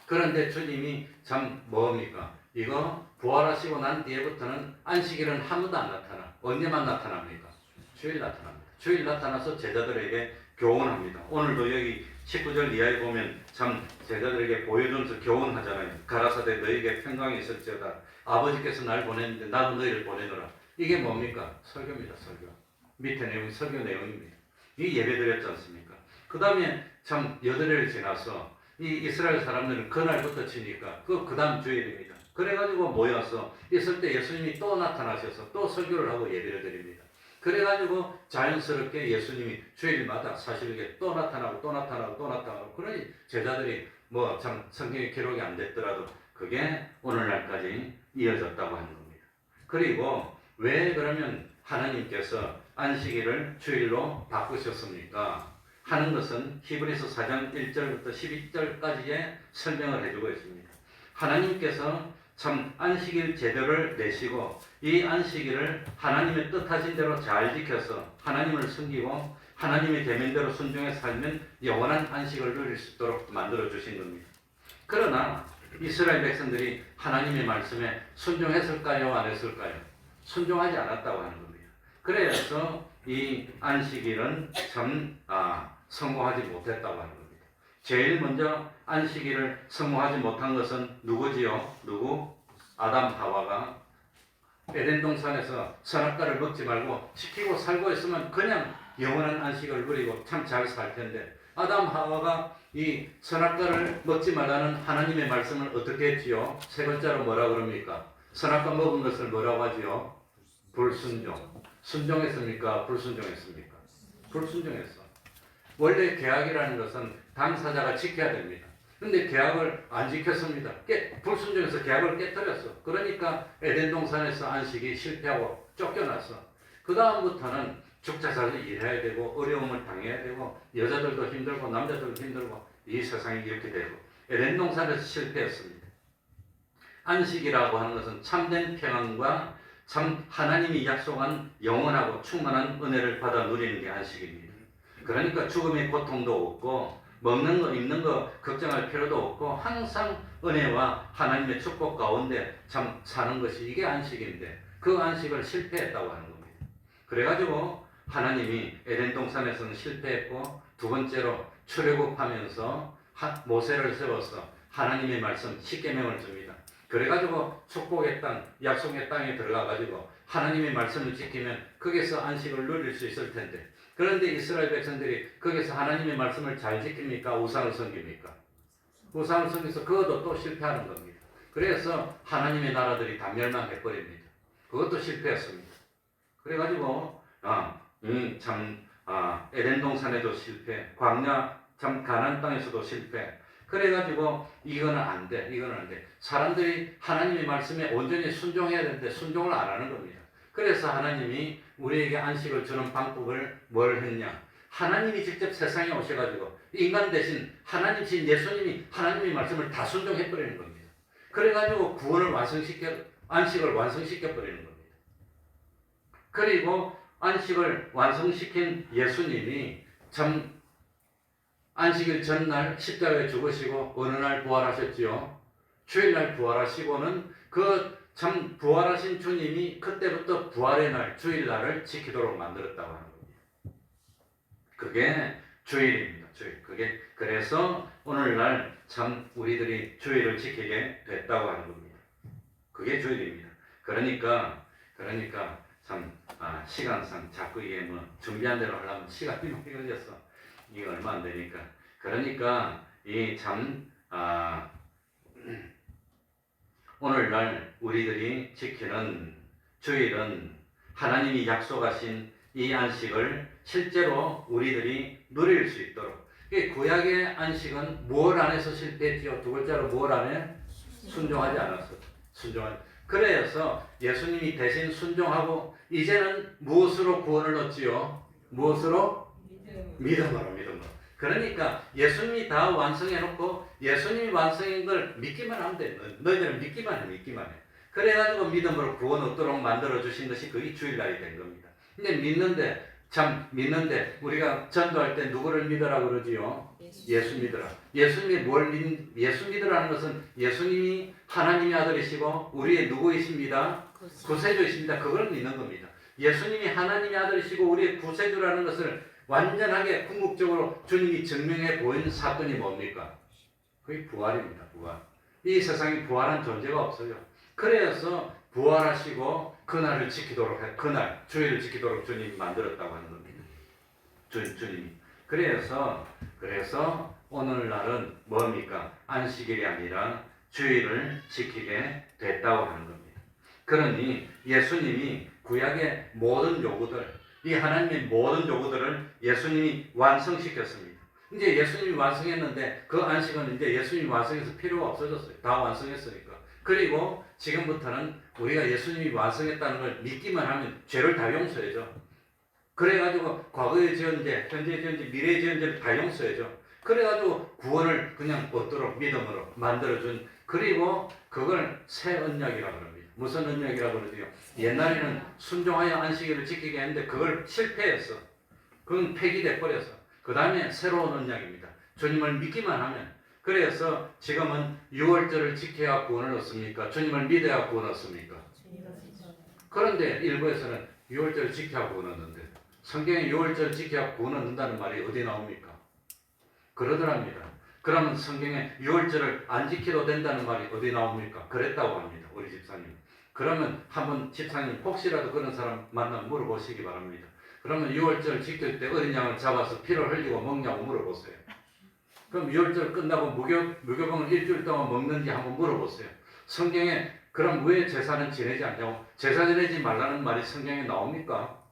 그런데 주님이 참 뭡니까? 이거 부활하시고 난 뒤에부터는 안식일은 한 번도 안 나타나. 언제만 나타납니까? 주일 나타납니다. 주일 나타나서 제자들에게 교훈합니다. 오늘도 여기 19절 이하에 보면 참 제자들에게 보여주면서 교훈하잖아요. 가라사대 너희에게 평강이 있을지어다. 아버지께서 날 보냈는데 나도 너희를 보내노라. 이게 뭡니까? 설교입니다. 설교. 밑에 내용이 설교 내용입니다. 이 예배 드렸지 않습니까? 그 다음에 참 여덟을 지나서 이 이스라엘 사람들은 그날부터 치니까 그 다음 주일입니다. 그래가지고 모여서 있을 때 예수님이 또 나타나셔서 또 설교를 하고 예배를 드립니다. 그래가지고 자연스럽게 예수님이 주일마다 사실에게 또 나타나고 그러니 제자들이 참 성경에 기록이 안 됐더라도 그게 오늘날까지 이어졌다고 하는 겁니다. 그리고 왜 그러면 하나님께서 안식일을 주일로 바꾸셨습니까? 하는 것은 히브리서 4장 1절부터 12절까지의 설명을 해주고 있습니다. 하나님께서 참 안식일 제도를 내시고 이 안식일을 하나님의 뜻하신 대로 잘 지켜서 하나님을 섬기고 하나님의 계명대로 순종해 살면 영원한 안식을 누릴 수 있도록 만들어 주신 겁니다. 그러나 이스라엘 백성들이 하나님의 말씀에 순종했을까요? 안 했을까요? 순종하지 않았다고 하는 겁니다. 그래서 이 안식일은 참 성공하지 못했다고 하는 겁니다. 제일 먼저 안식일을 성공하지 못한 것은 누구지요? 아담 하와가 에덴 동산에서 선악과를 먹지 말고 지키고 살고 있으면 그냥 영원한 안식을 누리고 참 잘 살 텐데 아담 하와가 이 선악과를 먹지 말라는 하나님의 말씀을 어떻게 했지요? 세 글자로 뭐라 그럽니까? 선악과 먹은 것을 뭐라고 하지요? 불순종. 순종했습니까? 불순종했습니까? 불순종했어. 원래 계약이라는 것은 당사자가 지켜야 됩니다. 근데 계약을 안 지켰습니다. 불순종해서 계약을 깨뜨렸어. 그러니까 에덴 동산에서 안식이 실패하고 쫓겨났어. 그 다음부터는 죽자 살자 일해야 되고 어려움을 당해야 되고 여자들도 힘들고 남자들도 힘들고 이 세상이 이렇게 되고 에덴 동산에서 실패했습니다. 안식이라고 하는 것은 참된 평안과 참 하나님이 약속한 영원하고 충만한 은혜를 받아 누리는 게 안식입니다. 그러니까 죽음의 고통도 없고 먹는 거 입는 거 걱정할 필요도 없고 항상 은혜와 하나님의 축복 가운데 참 사는 것이 이게 안식인데 그 안식을 실패했다고 하는 겁니다. 그래가지고 하나님이 에덴 동산에서는 실패했고 두 번째로 출애굽하면서 모세를 세워서 하나님의 말씀 십계명을 줍니다. 그래가지고 축복의 땅, 약속의 땅에 들어가가지고 하나님의 말씀을 지키면 거기서 안식을 누릴 수 있을 텐데 그런데 이스라엘 백성들이 거기서 하나님의 말씀을 잘 지킵니까? 우상을 섬깁니까? 우상을 섬겨서 그것도 또 실패하는 겁니다. 그래서 하나님의 나라들이 다 멸망해버립니다. 그것도 실패했습니다. 그래가지고 에덴 동산에도 실패, 광야 참 가나안 땅에서도 실패. 그래가지고 이거는 안 돼. 사람들이 하나님의 말씀에 온전히 순종해야 되는데 순종을 안 하는 겁니다. 그래서 하나님이 우리에게 안식을 주는 방법을 뭘 했냐? 하나님이 직접 세상에 오셔가지고 인간 대신 하나님이신 예수님이 하나님의 말씀을 다 순종해버리는 겁니다. 그래가지고 안식을 완성시켜버리는 겁니다. 그리고 안식을 완성시킨 예수님이 참 안식일 전날 십자가에 죽으시고 어느 날 부활하셨지요. 주일날 부활하시고는 그 참 부활하신 주님이 그때부터 부활의 날, 주일날을 지키도록 만들었다고 하는 겁니다. 그게 주일입니다. 주일. 그래서 오늘날 참 우리들이 주일을 지키게 됐다고 하는 겁니다. 그게 주일입니다. 그러니까 참 시간상 자꾸 이게 준비한 대로 하려면 시간이 많이 걸렸어. 이게 얼마 안 되니까. 그러니까 이 참 오늘날 우리들이 지키는 주일은 하나님이 약속하신 이 안식을 실제로 우리들이 누릴 수 있도록. 구약의 안식은 뭘 안에서 실패했지요? 두 글자로 뭘 안에? 순종하지 않았어. 그래서 예수님이 대신 순종하고 이제는 무엇으로 구원을 얻지요? 무엇으로? 믿음으로. 그러니까 예수님이 다 완성해놓고 예수님이 완성한 걸 믿기만 하면 돼. 너희들은 믿기만 해. 그래가지고 믿음으로 구원 얻도록 만들어주신 것이 그게 주일날이 된 겁니다. 근데 믿는데 우리가 전도할 때 누구를 믿으라고 그러지요? 예수 믿으라. 예수 믿으라는 것은 예수님이 하나님의 아들이시고 우리의 누구이십니다? 구세주이십니다. 그걸 믿는 겁니다. 예수님이 하나님의 아들이시고 우리의 구세주라는 것을 완전하게 궁극적으로 주님이 증명해 보인 사건이 뭡니까? 그게 부활입니다. 부활. 이 세상에 부활한 존재가 없어요. 그래서 부활하시고 그날을 지키도록 주일을 지키도록 주님이 만들었다고 하는 겁니다. 주님이. 그래서 오늘날은 뭡니까? 안식일이 아니라 주일을 지키게 됐다고 하는 겁니다. 그러니 예수님이 구약의 모든 요구들, 이 하나님의 모든 요구들을 예수님이 완성시켰습니다. 이제 예수님이 완성했는데 그 안식은 이제 예수님이 완성해서 필요가 없어졌어요. 다 완성했으니까. 그리고 지금부터는 우리가 예수님이 완성했다는 걸 믿기만 하면 죄를 다 용서해줘. 그래가지고 과거의 지은 죄, 현재 지은 죄, 미래의 지은 죄를 다 용서해줘. 그래가지고 구원을 그냥 얻도록 믿음으로 만들어준, 그리고 그걸 새 언약이라고 합니다. 무슨 언약이라고 그러지요? 옛날에는 순종하여 안식일을 지키게 했는데 그걸 실패했어. 그건 폐기돼 버렸어. 그 다음에 새로운 언약입니다. 주님을 믿기만 하면. 그래서 지금은 6월절을 지켜야 구원을 얻습니까? 주님을 믿어야 구원을 얻습니까? 그런데 일부에서는 6월절을 지켜야 구원을 얻는데 성경에 6월절을 지켜야 구원을 얻는다는 말이 어디 나옵니까? 그러더랍니다. 그러면 성경에 6월절을 안 지켜도 된다는 말이 어디 나옵니까? 그랬다고 합니다. 우리 집사님. 그러면 한번 집사님 혹시라도 그런 사람 만나면 물어보시기 바랍니다. 그러면 6월절 지킬 때 어린 양을 잡아서 피를 흘리고 먹냐고 물어보세요. 그럼 유월절 끝나고 무교병을 일주일 동안 먹는지 한번 물어보세요. 성경에 그럼 왜 제사는 지내지 않냐고, 제사 지내지 말라는 말이 성경에 나옵니까?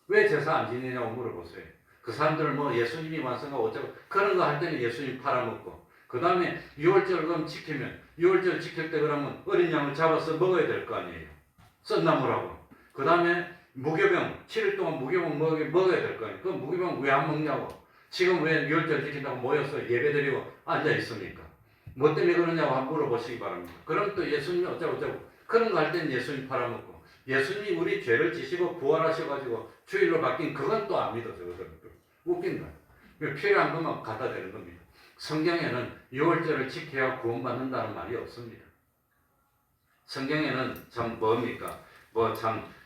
왜 제사 안 지내냐고 물어보세요. 그 사람들은 뭐 예수님이 완성하고 어쩌고 그런 거 할 때는 예수님 팔아먹고, 그 다음에 유월절 그럼 지키면 유월절 지킬 때 그러면 어린 양을 잡아서 먹어야 될 거 아니에요. 썬나무라고. 그 다음에 무교병 7일 동안 무교병 먹어야 될 거 아니에요. 그럼 무교병 왜 안 먹냐고. 지금 왜 유월절 지킨다고 모여서 예배드리고 앉아 있습니까? 뭐 때문에 그러냐고 한번 물어보시기 바랍니다. 그럼 또 예수님이 어쩌고 그런 거 할 때는 예수님 팔아먹고, 예수님이 우리 죄를 지시고 부활하셔가지고 주일로 바뀐 그건 또 안 믿어져. 웃긴다. 필요한 것만 갖다 대는 겁니다. 성경에는 유월절을 지켜야 구원받는다는 말이 없습니다. 성경에는 참 뭡니까?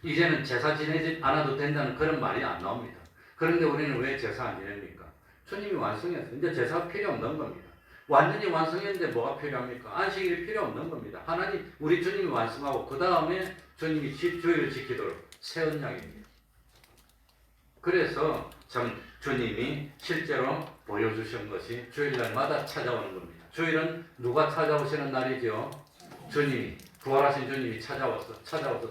이제는 제사 지내지 않아도 된다는 그런 말이 안 나옵니다. 그런데 우리는 왜 제사 안 지냅니까? 주님이 완성했어요. 이제 제사가 필요 없는 겁니다. 완전히 완성했는데 뭐가 필요합니까? 안식일이 필요 없는 겁니다. 하나님, 우리 주님이 완성하고 그 다음에 주님이 주일을 지키도록 세운 양입니다. 그래서 참 주님이 실제로 보여주신 것이 주일날마다 찾아오는 겁니다. 주일은 누가 찾아오시는 날이죠? 주님이, 부활하신 주님이 찾아왔어.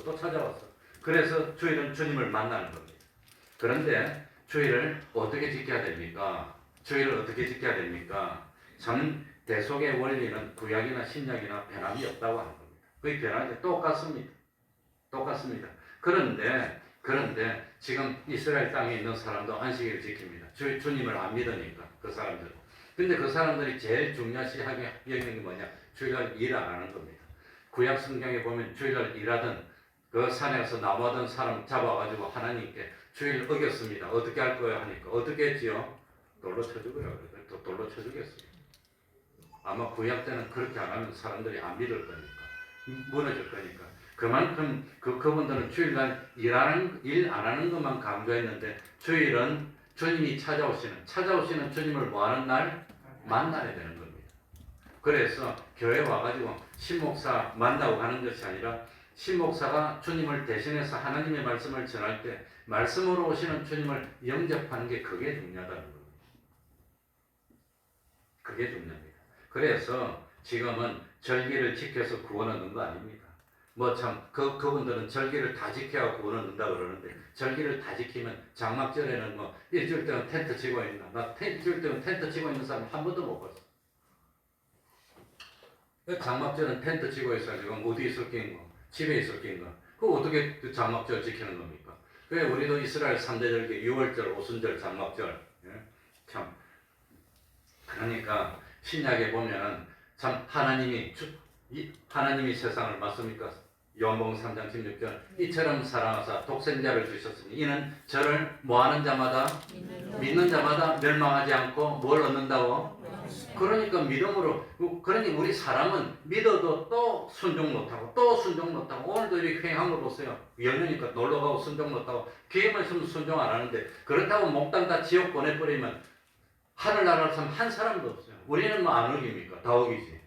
또 찾아왔어. 그래서 주일은 주님을 만나는 겁니다. 그런데 주일을 어떻게 지켜야 됩니까? 주일을 어떻게 지켜야 됩니까? 참 대속의 원리는 구약이나 신약이나 변함이 없다고 하는 겁니다. 거의 변하지 똑같습니다. 그런데 지금 이스라엘 땅에 있는 사람도 안식일을 지킵니다. 주님을 안 믿으니까 그 사람들. 근데 그 사람들이 제일 중요시하게 여기는 게 뭐냐? 주일날 일 안 하는 겁니다. 구약 성경에 보면 주일날 일하던 그 산에서 나무하던 사람 잡아가지고 하나님께 주일 어겼습니다. 어떻게 할 거예요? 하니까 어떻게 했지요? 돌로 쳐주고요. 돌로 쳐주겠어요. 아마 구약 때는 그렇게 안 하면 사람들이 안 믿을 거니까, 무너질 거니까. 그만큼 그분들은 주일날 일 안 하는 것만 강조했는데, 주일은 주님이 찾아오시는 주님을 뭐하는 날? 만나야 되는 겁니다. 그래서 교회 와가지고 신목사 만나고 가는 것이 아니라, 신목사가 주님을 대신해서 하나님의 말씀을 전할 때 말씀으로 오시는 주님을 영접하는 게 그게 중요하다는 겁니다. 그게 중요합니다. 그래서 지금은 절기를 지켜서 구원 얻는 거 아닙니다. 그분들은 절기를 다 지켜야 구원 얻는다 그러는데, 절기를 다 지키면 장막절에는 일주일 동안 텐트 치고 있나? 나 일주일 동안 텐트 치고 있는 사람 한 번도 못 봤어. 장막절은 텐트 치고 있어야 지금 어디 있을 낀가? 집에 있을 낀가? 그거 어떻게 장막절 지키는 겁니까? 그래, 우리도 이스라엘 3대 절기, 유월절, 오순절, 장막절. 참. 그러니까 신약에 보면은 참 하나님이 세상을 맞습니까? 요한복음 3장 16절 이처럼 사랑하사 독생자를 주셨으니 이는 저를 뭐하는 자마다 믿는 자마다 멸망하지 않고 뭘 얻는다고? 그러니까 믿음으로. 그러니 우리 사람은 믿어도 또 순종 못하고 오늘도 이렇게 횡한 거 보세요. 연휴니까 놀러가고 순종 못하고, 기회만 있으면 순종 안 하는데, 그렇다고 몽땅 다 지옥 보내버리면 하늘나라를 참 한 사람도 없어요. 우리는 안 어깁니까? 다 어기지.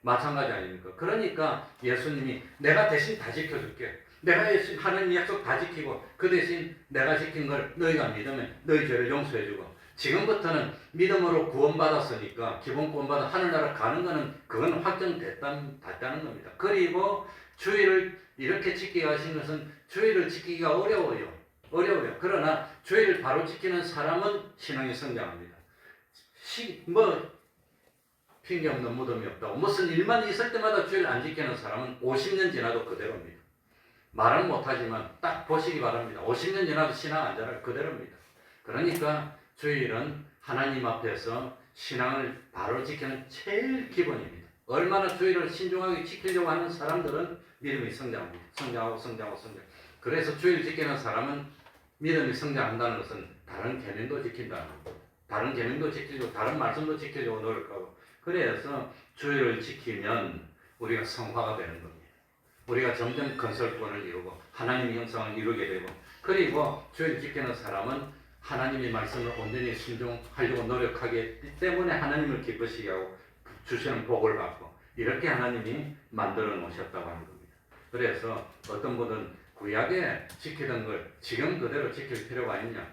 마찬가지 아닙니까? 그러니까 예수님이 내가 대신 다 지켜줄게. 내가 하는 약속 다 지키고, 그 대신 내가 지킨 걸 너희가 믿으면 너희 죄를 용서해주고, 지금부터는 믿음으로 구원받았으니까, 기본 구원받아 하늘나라 가는 거는 그건 확정됐다는 겁니다. 그리고 주일을 이렇게 지키게 하신 것은 주일을 지키기가 어려워요. 그러나 주일을 바로 지키는 사람은 신앙이 성장합니다. 핑계 없는 무덤이 없다고. 무슨 일만 있을 때마다 주일 안 지키는 사람은 50년 지나도 그대로입니다. 말은 못하지만 딱 보시기 바랍니다. 50년 지나도 신앙 안 자랄 그대로입니다. 그러니까 주일은 하나님 앞에서 신앙을 바로 지키는 제일 기본입니다. 얼마나 주일을 신중하게 지키려고 하는 사람들은 믿음이 성장합니다. 성장하고. 그래서 주일 지키는 사람은 믿음이 성장한다는 것은 다른 계명도 지킨다는 겁니다. 다른 계명도 지키고 다른 말씀도 지키려고 노력하고. 그래서 주일을 지키면 우리가 성화가 되는 겁니다. 우리가 점점 건설권을 이루고 하나님의 형상을 이루게 되고, 그리고 주일 지키는 사람은 하나님의 말씀을 온전히 순종하려고 노력하기 때문에 하나님을 기쁘시게 하고 주시는 복을 받고, 이렇게 하나님이 만들어 놓으셨다고 하는 겁니다. 그래서 어떤 분은 구약에 지키던 걸 지금 그대로 지킬 필요가 있냐?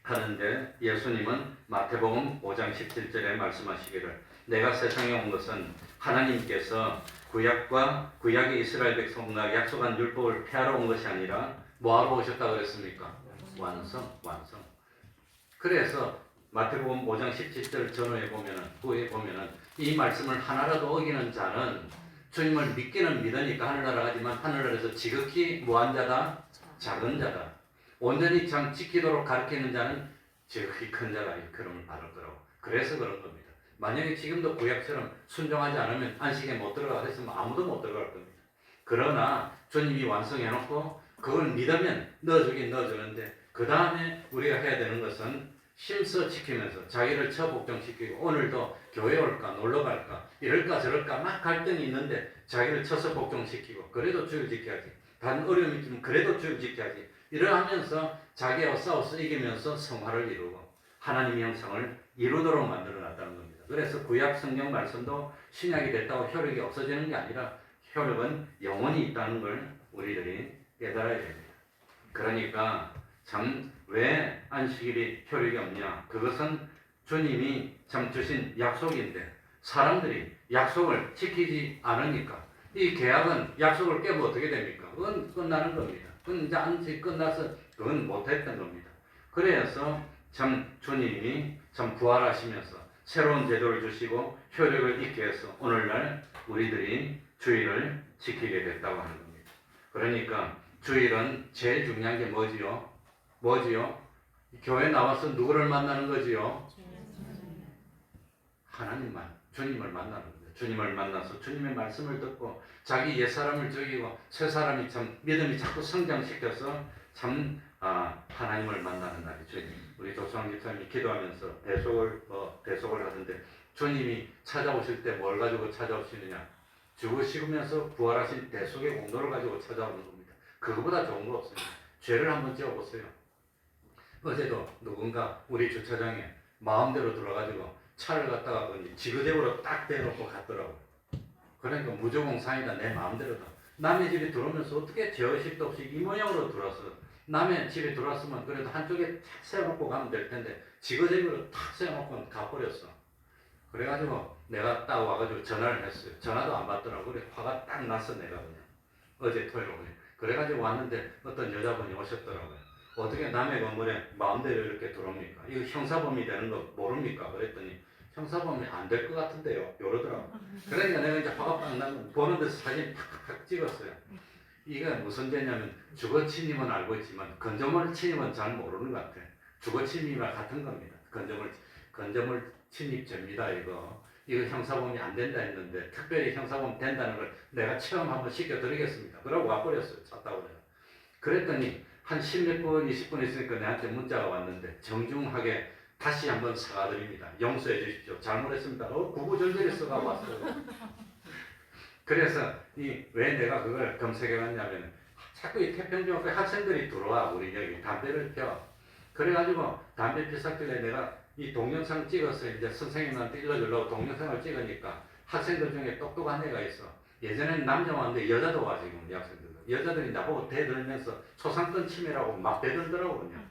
하는데 예수님은 마태복음 5장 17절에 말씀하시기를 내가 세상에 온 것은 하나님께서 구약의 이스라엘 백성과 약속한 율법을 폐하러 온 것이 아니라 뭐하러 오셨다 그랬습니까? 완성. 그래서 마태복음 5장 17절 전후에 보면은 이 말씀을 하나라도 어기는 자는 주님을 믿기는 믿으니까 하늘나라 가지만 하늘나라에서 지극히 무한 자다, 작은 자다. 온전히 참 지키도록 가르치는 자는 지극히 큰 자가 그름을 받을 거라고. 그래서 그런 겁니다. 만약에 지금도 구약처럼 순종하지 않으면 안식에 못 들어가 했으면 아무도 못 들어갈 겁니다. 그러나 주님이 완성해놓고 그걸 믿으면 넣어주긴 넣어주는데 그 다음에 우리가 해야 되는 것은 심서 지키면서 자기를 처복종시키고 오늘도 교회 올까 놀러 갈까 이럴까 저럴까 막 갈등이 있는데 자기를 쳐서 복종시키고 그래도 주를 지켜야지. 단 어려움이 있으면 그래도 주를 지켜야지. 이러하면서 자기와 싸워서 이기면서 성화를 이루고 하나님의 형상을 이루도록 만들어 놨다는 겁니다. 그래서 구약 성경 말씀도 신약이 됐다고 효력이 없어지는 게 아니라 효력은 영원히 있다는 걸 우리들이 깨달아야 됩니다. 그러니까 참 왜 안식일이 효력이 없냐? 그것은 주님이 참 주신 약속인데 사람들이 약속을 지키지 않으니까 이 계약은 약속을 깨면 어떻게 됩니까? 그건 끝나는 겁니다. 그건 이제 안식 끝나서 그건 못했던 겁니다. 그래서 참 주님이 참 부활하시면서 새로운 제도를 주시고 효력을 있게 해서 오늘날 우리들이 주일을 지키게 됐다고 하는 겁니다. 그러니까 주일은 제일 중요한 게 뭐지요? 교회 나와서 누구를 만나는 거지요? 하나님만, 주님을 만나는 거예요. 주님을 만나서 주님의 말씀을 듣고 자기 옛사람을 죽이고 새사람이 참 믿음이 자꾸 성장시켜서 참 하나님을 만나는 날이 주님. 우리 조수왕 집사님이 기도하면서 대속을 하던데 주님이 찾아오실 때 뭘 가지고 찾아오시느냐? 죽으시면서 부활하신 대속의 공로를 가지고 찾아오는 겁니다. 그거보다 좋은 거 없습니다. 죄를 한번 지어보세요. 어제도 누군가 우리 주차장에 마음대로 들어가지고 차를 갖다가 지그재그로 딱 대놓고 갔더라고요. 그러니까 무조공산이다. 내 마음대로다. 남의 집에 들어오면서 어떻게 제어식도 없이 이 모양으로 들어왔어. 남의 집에 들어왔으면 그래도 한쪽에 탁 세워놓고 가면 될 텐데 지그재그로 탁 세워놓고 가버렸어. 그래가지고 내가 딱 와가지고 전화를 했어요. 전화도 안 받더라고. 그래 화가 딱 났어 내가 그냥. 어제 토요일 오늘. 그래가지고 왔는데 어떤 여자분이 오셨더라고요. 어떻게 남의 건물에 마음대로 이렇게 들어옵니까? 이거 형사범이 되는 거 모릅니까? 그랬더니 형사범이 안 될 것 같은데요. 이러더라고. 그러니까 내가 이제 화가 빡 나면 보는 데서 사진 팍팍 찍었어요. 이게 무슨 죄냐면 주거 침입은 알고 있지만 건조물 침입은 잘 모르는 것 같아. 주거 침입이랑 같은 겁니다. 건조물 침입죄입니다. 이거 형사범이 안 된다 했는데 특별히 형사범 된다는 걸 내가 체험 한번 시켜드리겠습니다. 그러고 와버렸어요. 차 타고 내가. 그랬더니 한 10몇 분, 20분 있으니까 내한테 문자가 왔는데 정중하게 다시 한번 사과드립니다. 용서해 주십시오. 잘못했습니다. 구구절절히 써가 왔어요. 그래서 왜 내가 그걸 검색해 봤냐면 자꾸 이 태평중학교 학생들이 들어와 우리 여기 담배를 펴. 그래가지고 담배 피사길래 내가 이 동영상 찍어서 이제 선생님한테 일러주려고 동영상을 찍으니까 학생들 중에 똑똑한 애가 있어. 예전에는 남자가 왔는데 여자도 와 지금 이 학생들. 여자들이 나보고 대들면서 초상권 침해라고 막 대들더라고 그냥.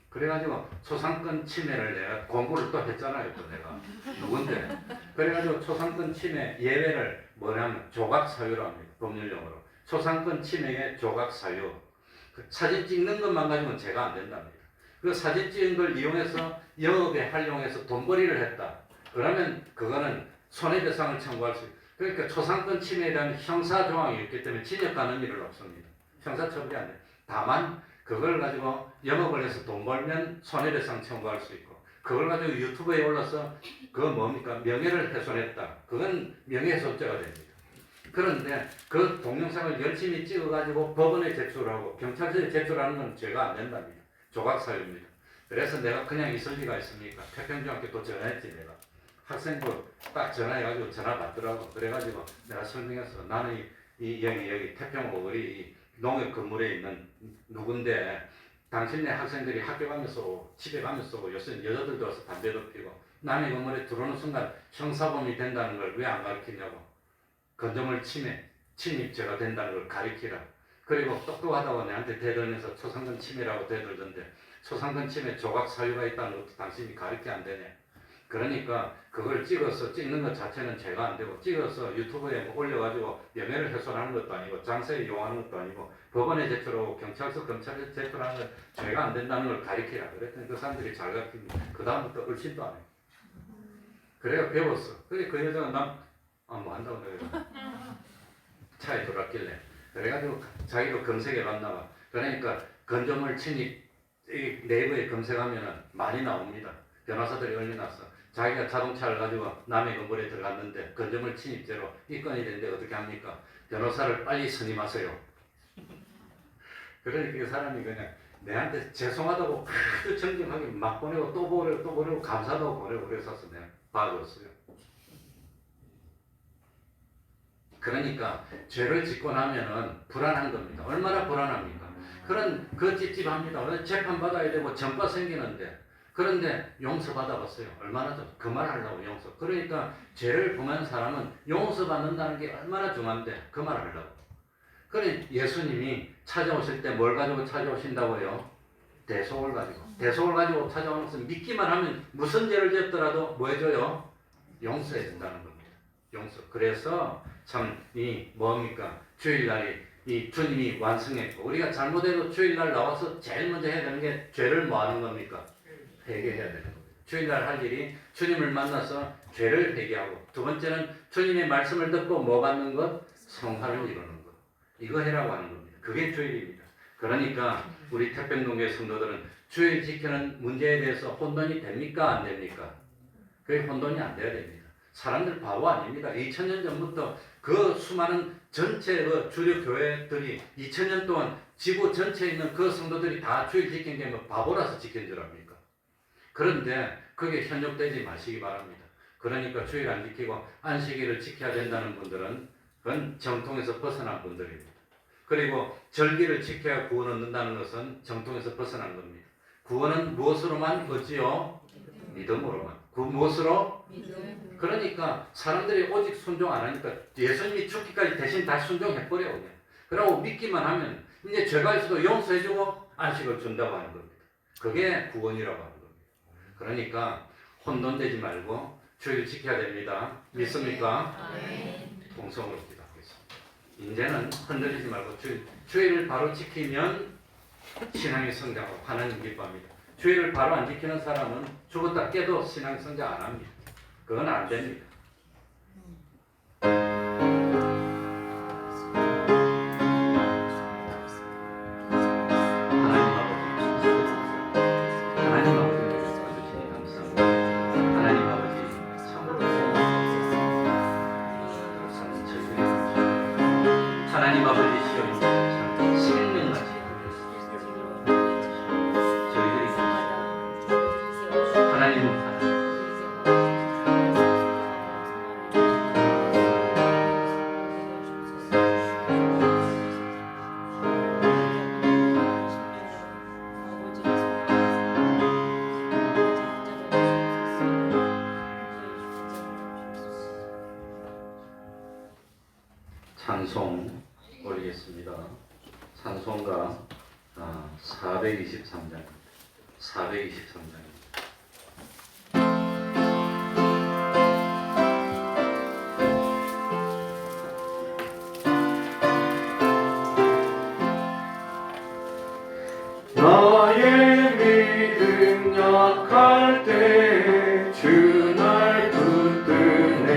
그래가지고 초상권 침해를 내가 공부를 또 했잖아요 또 내가. 누군데? 그래가지고 초상권 침해 예외를 뭐냐면 조각사유라고 합니다. 법률용어로. 초상권 침해의 조각사유. 그 사진 찍는 것만 가지고는 죄가 안 된답니다. 그 사진 찍은 걸 이용해서 영업에 활용해서 돈벌이를 했다. 그러면 그거는 손해배상을 청구할 수 있다. 그러니까 초상권 침해에 대한 형사조항이 있기 때문에 징역하는 일은 없습니다. 형사처벌이 안 돼요. 다만 그걸 가지고 영업을 해서 돈 벌면 손해배상 청구할 수 있고 그걸 가지고 유튜브에 올라서 그건 뭡니까? 명예를 훼손했다. 그건 명예훼손죄가 됩니다. 그런데 그 동영상을 열심히 찍어가지고 법원에 제출하고 경찰서에 제출하는 건 죄가 안 된답니다. 조각사유입니다. 그래서 내가 그냥 있을 리가 있습니까? 태평중학교 또 전화했지 내가. 학생들 딱 전화해가지고 전화 받더라고. 그래가지고 내가 설명했어. 나는 여기 태평고 우리 농협 건물에 있는 누군데 당신네 학생들이 학교 가면서 집에 가면서 요새 여자들도 와서 담배도 피고 남의 건물에 들어오는 순간 형사범이 된다는 걸 왜 안 가르치냐고. 건조물 침입죄가 된다는 걸 가르치라. 그리고 똑똑하다고 내한테 대들면서 초상권 침해라고 대들던데 초상권침해 조각 사유가 있다는 것도 당신이 가르쳐 안 되네. 그러니까 그걸 찍어서 찍는 것 자체는 죄가 안 되고 찍어서 유튜브에 올려가지고 명예를 훼손하는 것도 아니고 장사에 이용하는 것도 아니고 법원에 제출하고 경찰서 검찰에 제출하는 건 죄가 안 된다는 걸 가르치라 그랬더니 그 사람들이 잘 가르치고 그 다음부터 얼씬도 안 해. 그래가 배웠어. 그래 그 여자가 뭐 한다고 그래요. 차에 들어왔길래 그래가지고 자기도 검색해봤나 봐. 그러니까 건조물 침입 네이버에 검색하면 많이 나옵니다. 변호사들이 올려놨어. 자기가 자동차를 가지고 남의 건물에 들어갔는데 건조물 침입죄로 입건이 되는데 어떻게 합니까? 변호사를 빨리 선임하세요. 그러니까 그 사람이 그냥 내한테 죄송하다고 아주 정정하게 막 보내고 또 보내고 감사도 보내고 그래서 내가 봐줬어요. 그러니까 죄를 짓고 나면은 불안한 겁니다. 얼마나 불안합니까? 그런 그 찝찝합니다. 재판 받아야 되고 전과 생기는데 그런데 용서받아 봤어요. 얼마나 좀 그만하려고 용서. 그러니까 죄를 범한 사람은 용서받는다는 게 얼마나 중요한데 그만하려고. 그래 예수님이 찾아오실 때 뭘 가지고 찾아오신다고요? 대속을 가지고. 대속을 가지고 찾아오는 것은 믿기만 하면 무슨 죄를 지었더라도 뭐 해줘요? 용서해 준다는 겁니다. 용서. 그래서 참 이 뭡니까? 주일날이 이 주님이 완성했고 우리가 잘못해도 주일날 나와서 제일 먼저 해야 되는 게 죄를 뭐 하는 겁니까? 회개해야 되는 겁니다. 주일날 할 일이 주님을 만나서 죄를 회개하고 두 번째는 주님의 말씀을 듣고 뭐 받는 것? 성화를 이루는 것. 이거 해라고 하는 겁니다. 그게 주일입니다. 그러니까 우리 태평동교회 성도들은 주일 지키는 문제에 대해서 혼돈이 됩니까? 안 됩니까? 그게 혼돈이 안 돼야 됩니다. 사람들 바보 아닙니다. 2000년 전부터 그 수많은 전체 그 주류 교회들이 2000년 동안 지구 전체에 있는 그 성도들이 다 주일 지킨 게 뭐 바보라서 지킨 줄 압니까? 그런데 그게 현혹되지 마시기 바랍니다. 그러니까 주일 안 지키고 안식일을 지켜야 된다는 분들은 그건 정통에서 벗어난 분들입니다. 그리고 절기를 지켜야 구원 얻는다는 것은 정통에서 벗어난 겁니다. 구원은 무엇으로만 얻지요? 믿음으로만. 그 무엇으로? 믿음. 그러니까 사람들이 오직 순종 안 하니까 예수님이 죽기까지 대신 다 순종해버려 그냥. 그러고 믿기만 하면 이제 죄가 있어도 용서해주고 안식을 준다고 하는 겁니다. 그게 구원이라고 하는 겁니다. 그러니까 혼돈되지 말고 주일 지켜야 됩니다. 믿습니까? 동성으로 기도하겠습니다. 이제는 흔들리지 말고 주일을 바로 지키면 신앙이 성장하고 하나님 기뻐합니다. 주일을 바로 안 지키는 사람은 죽었다 깨도 신앙이 성장 안 합니다. 그건 안 됩니다. 하나님 아버지 시여 생명같이 저희들이 하나님 찬송 올리겠습니다. 찬송가 423장입니다. 423장입니다. 나의 믿음 약할 때 주 날 붙드네.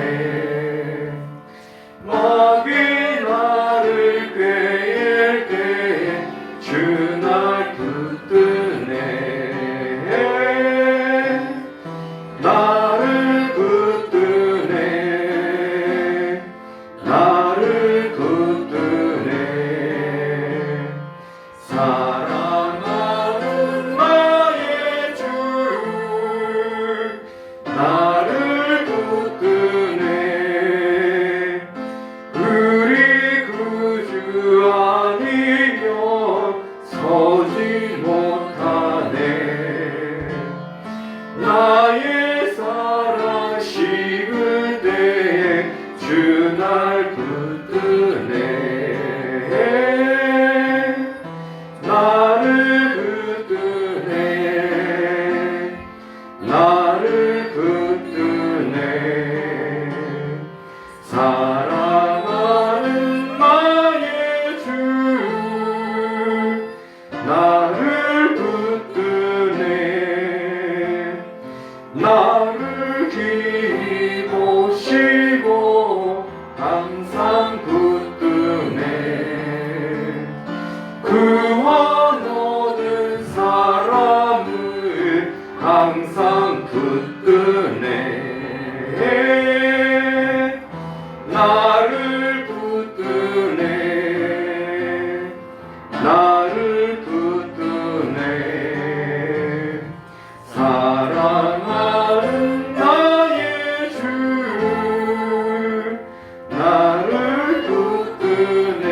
마귀 나를 꾀일 때 주 날 붙드네. 나를 붙드네. 나를 붙드네. 사랑하는 나의 주 나를 붙드네. 나를 붙드네 나를 붙드네 사랑하는 나의 주 나를 붙드네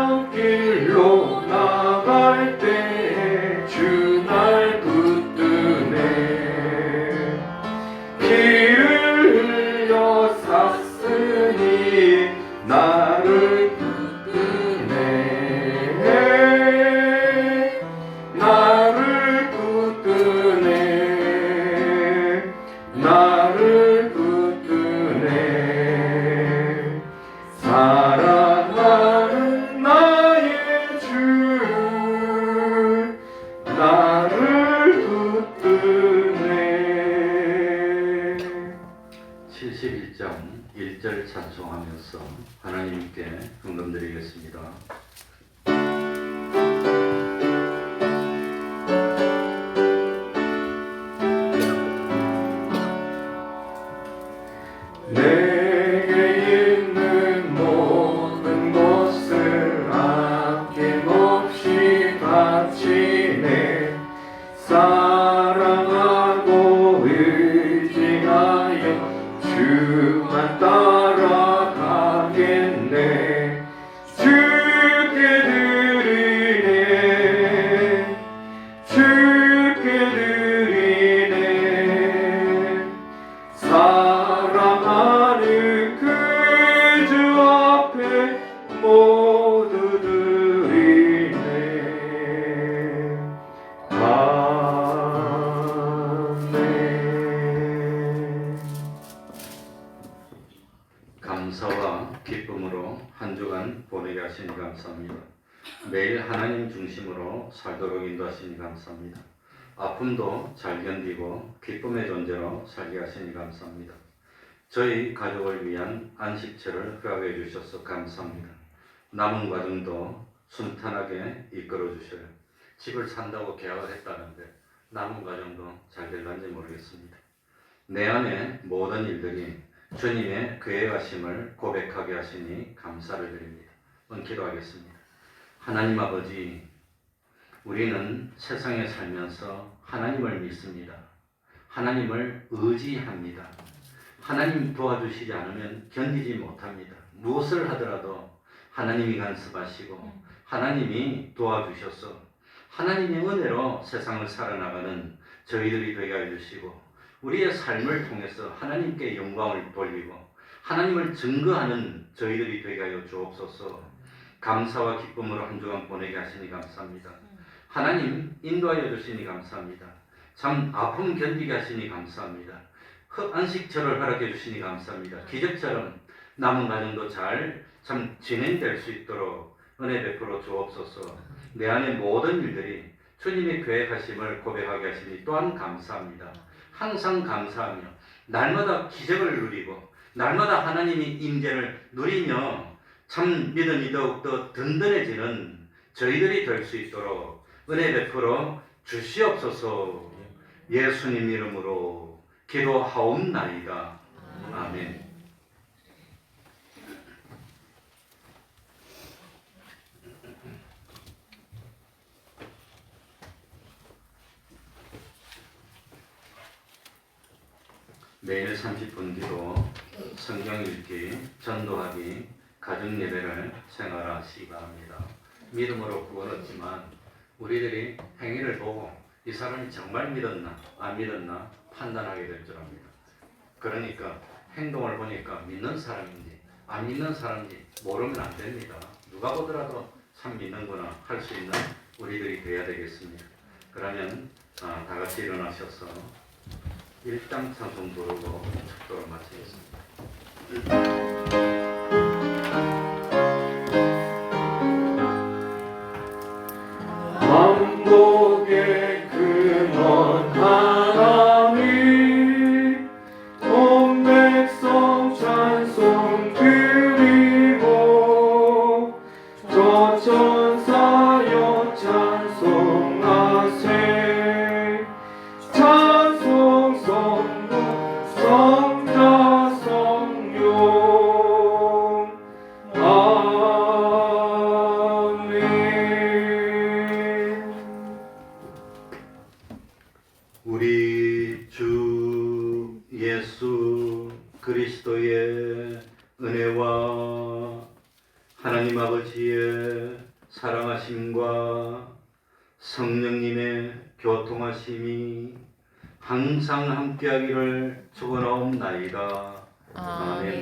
멸망길로 나갈 때 주 날 붙드네 피를 흘려 샀으니 나를 붙드네 나를 붙드네 나를 붙드네 사랑하는 나의 주 나를 붙드네 71장 1절 찬송하면서 하나님께 헌금드리겠습니다. 내게 있는 모든 것을 아낌없이 바치네 사랑하고 의지하여 주만 따라가겠네 주께 드리네 주께 드리네 사랑하는 그 주 앞에 모두 드리네 아멘 감사와 기쁨으로 한 주간 보내게 하시니 감사합니다. 매일 하나님 중심으로 살도록 인도하시니 감사합니다. 아픔도 잘 견디고 기쁨의 존재로 살게 하시니 감사합니다. 저희 가족을 위한 안식처를 허락해 주셔서 감사합니다. 남은 과정도 순탄하게 이끌어 주셔요. 집을 산다고 계약을 했다는데 남은 과정도 잘 될런지 모르겠습니다. 내 안에 모든 일들이 주님의 계획하심을 고백하게 하시니 감사를 드립니다. 기도하겠습니다. 하나님 아버지, 우리는 세상에 살면서 하나님을 믿습니다. 하나님을 의지합니다. 하나님 도와주시지 않으면 견디지 못합니다. 무엇을 하더라도 하나님이 간섭하시고 하나님이 도와주셔서 하나님의 은혜로 세상을 살아나가는 저희들이 되게 해주시고 우리의 삶을 통해서 하나님께 영광을 돌리고 하나님을 증거하는 저희들이 되게 하여 주옵소서. 감사와 기쁨으로 한 주간 보내게 하시니 감사합니다. 하나님 인도하여 주시니 감사합니다. 참 아픔 견디게 하시니 감사합니다. 안식처를 허락해 주시니 감사합니다. 기적처럼 남은 과정도 잘 참 진행될 수 있도록 은혜 베풀어 주옵소서. 내 안의 모든 일들이 주님의 계획하심을 고백하게 하시니 또한 감사합니다. 항상 감사하며 날마다 기적을 누리고 날마다 하나님의 임재를 누리며 참 믿음이 더욱더 든든해지는 저희들이 될 수 있도록 은혜 베풀어 주시옵소서. 예수님 이름으로 기도하옵나이다. 아멘. 매일 30분 기도, 성경 읽기, 전도하기, 가정 예배를 생활하시기 바랍니다. 믿음으로 구원 얻지만 우리들이 행위를 보고 이 사람이 정말 믿었나 안 믿었나 판단하게 될 줄 압니다. 그러니까 행동을 보니까 믿는 사람인지 안 믿는 사람인지 모르면 안 됩니다. 누가 보더라도 참 믿는구나 할 수 있는 우리들이 되어야 되겠습니다. 그러면 다 같이 일어나셔서 1장 찬송 부르고 축도를 마치겠습니다. 만복의 근원 하나님 온 백성 찬송 드리고 저 천사여 찬송하세 찬송 성부 성자 성 그리스도의 은혜와 하나님 아버지의 사랑하심과 성령님의 교통하심이 항상 함께하기를 축원하옵나이다. 아멘.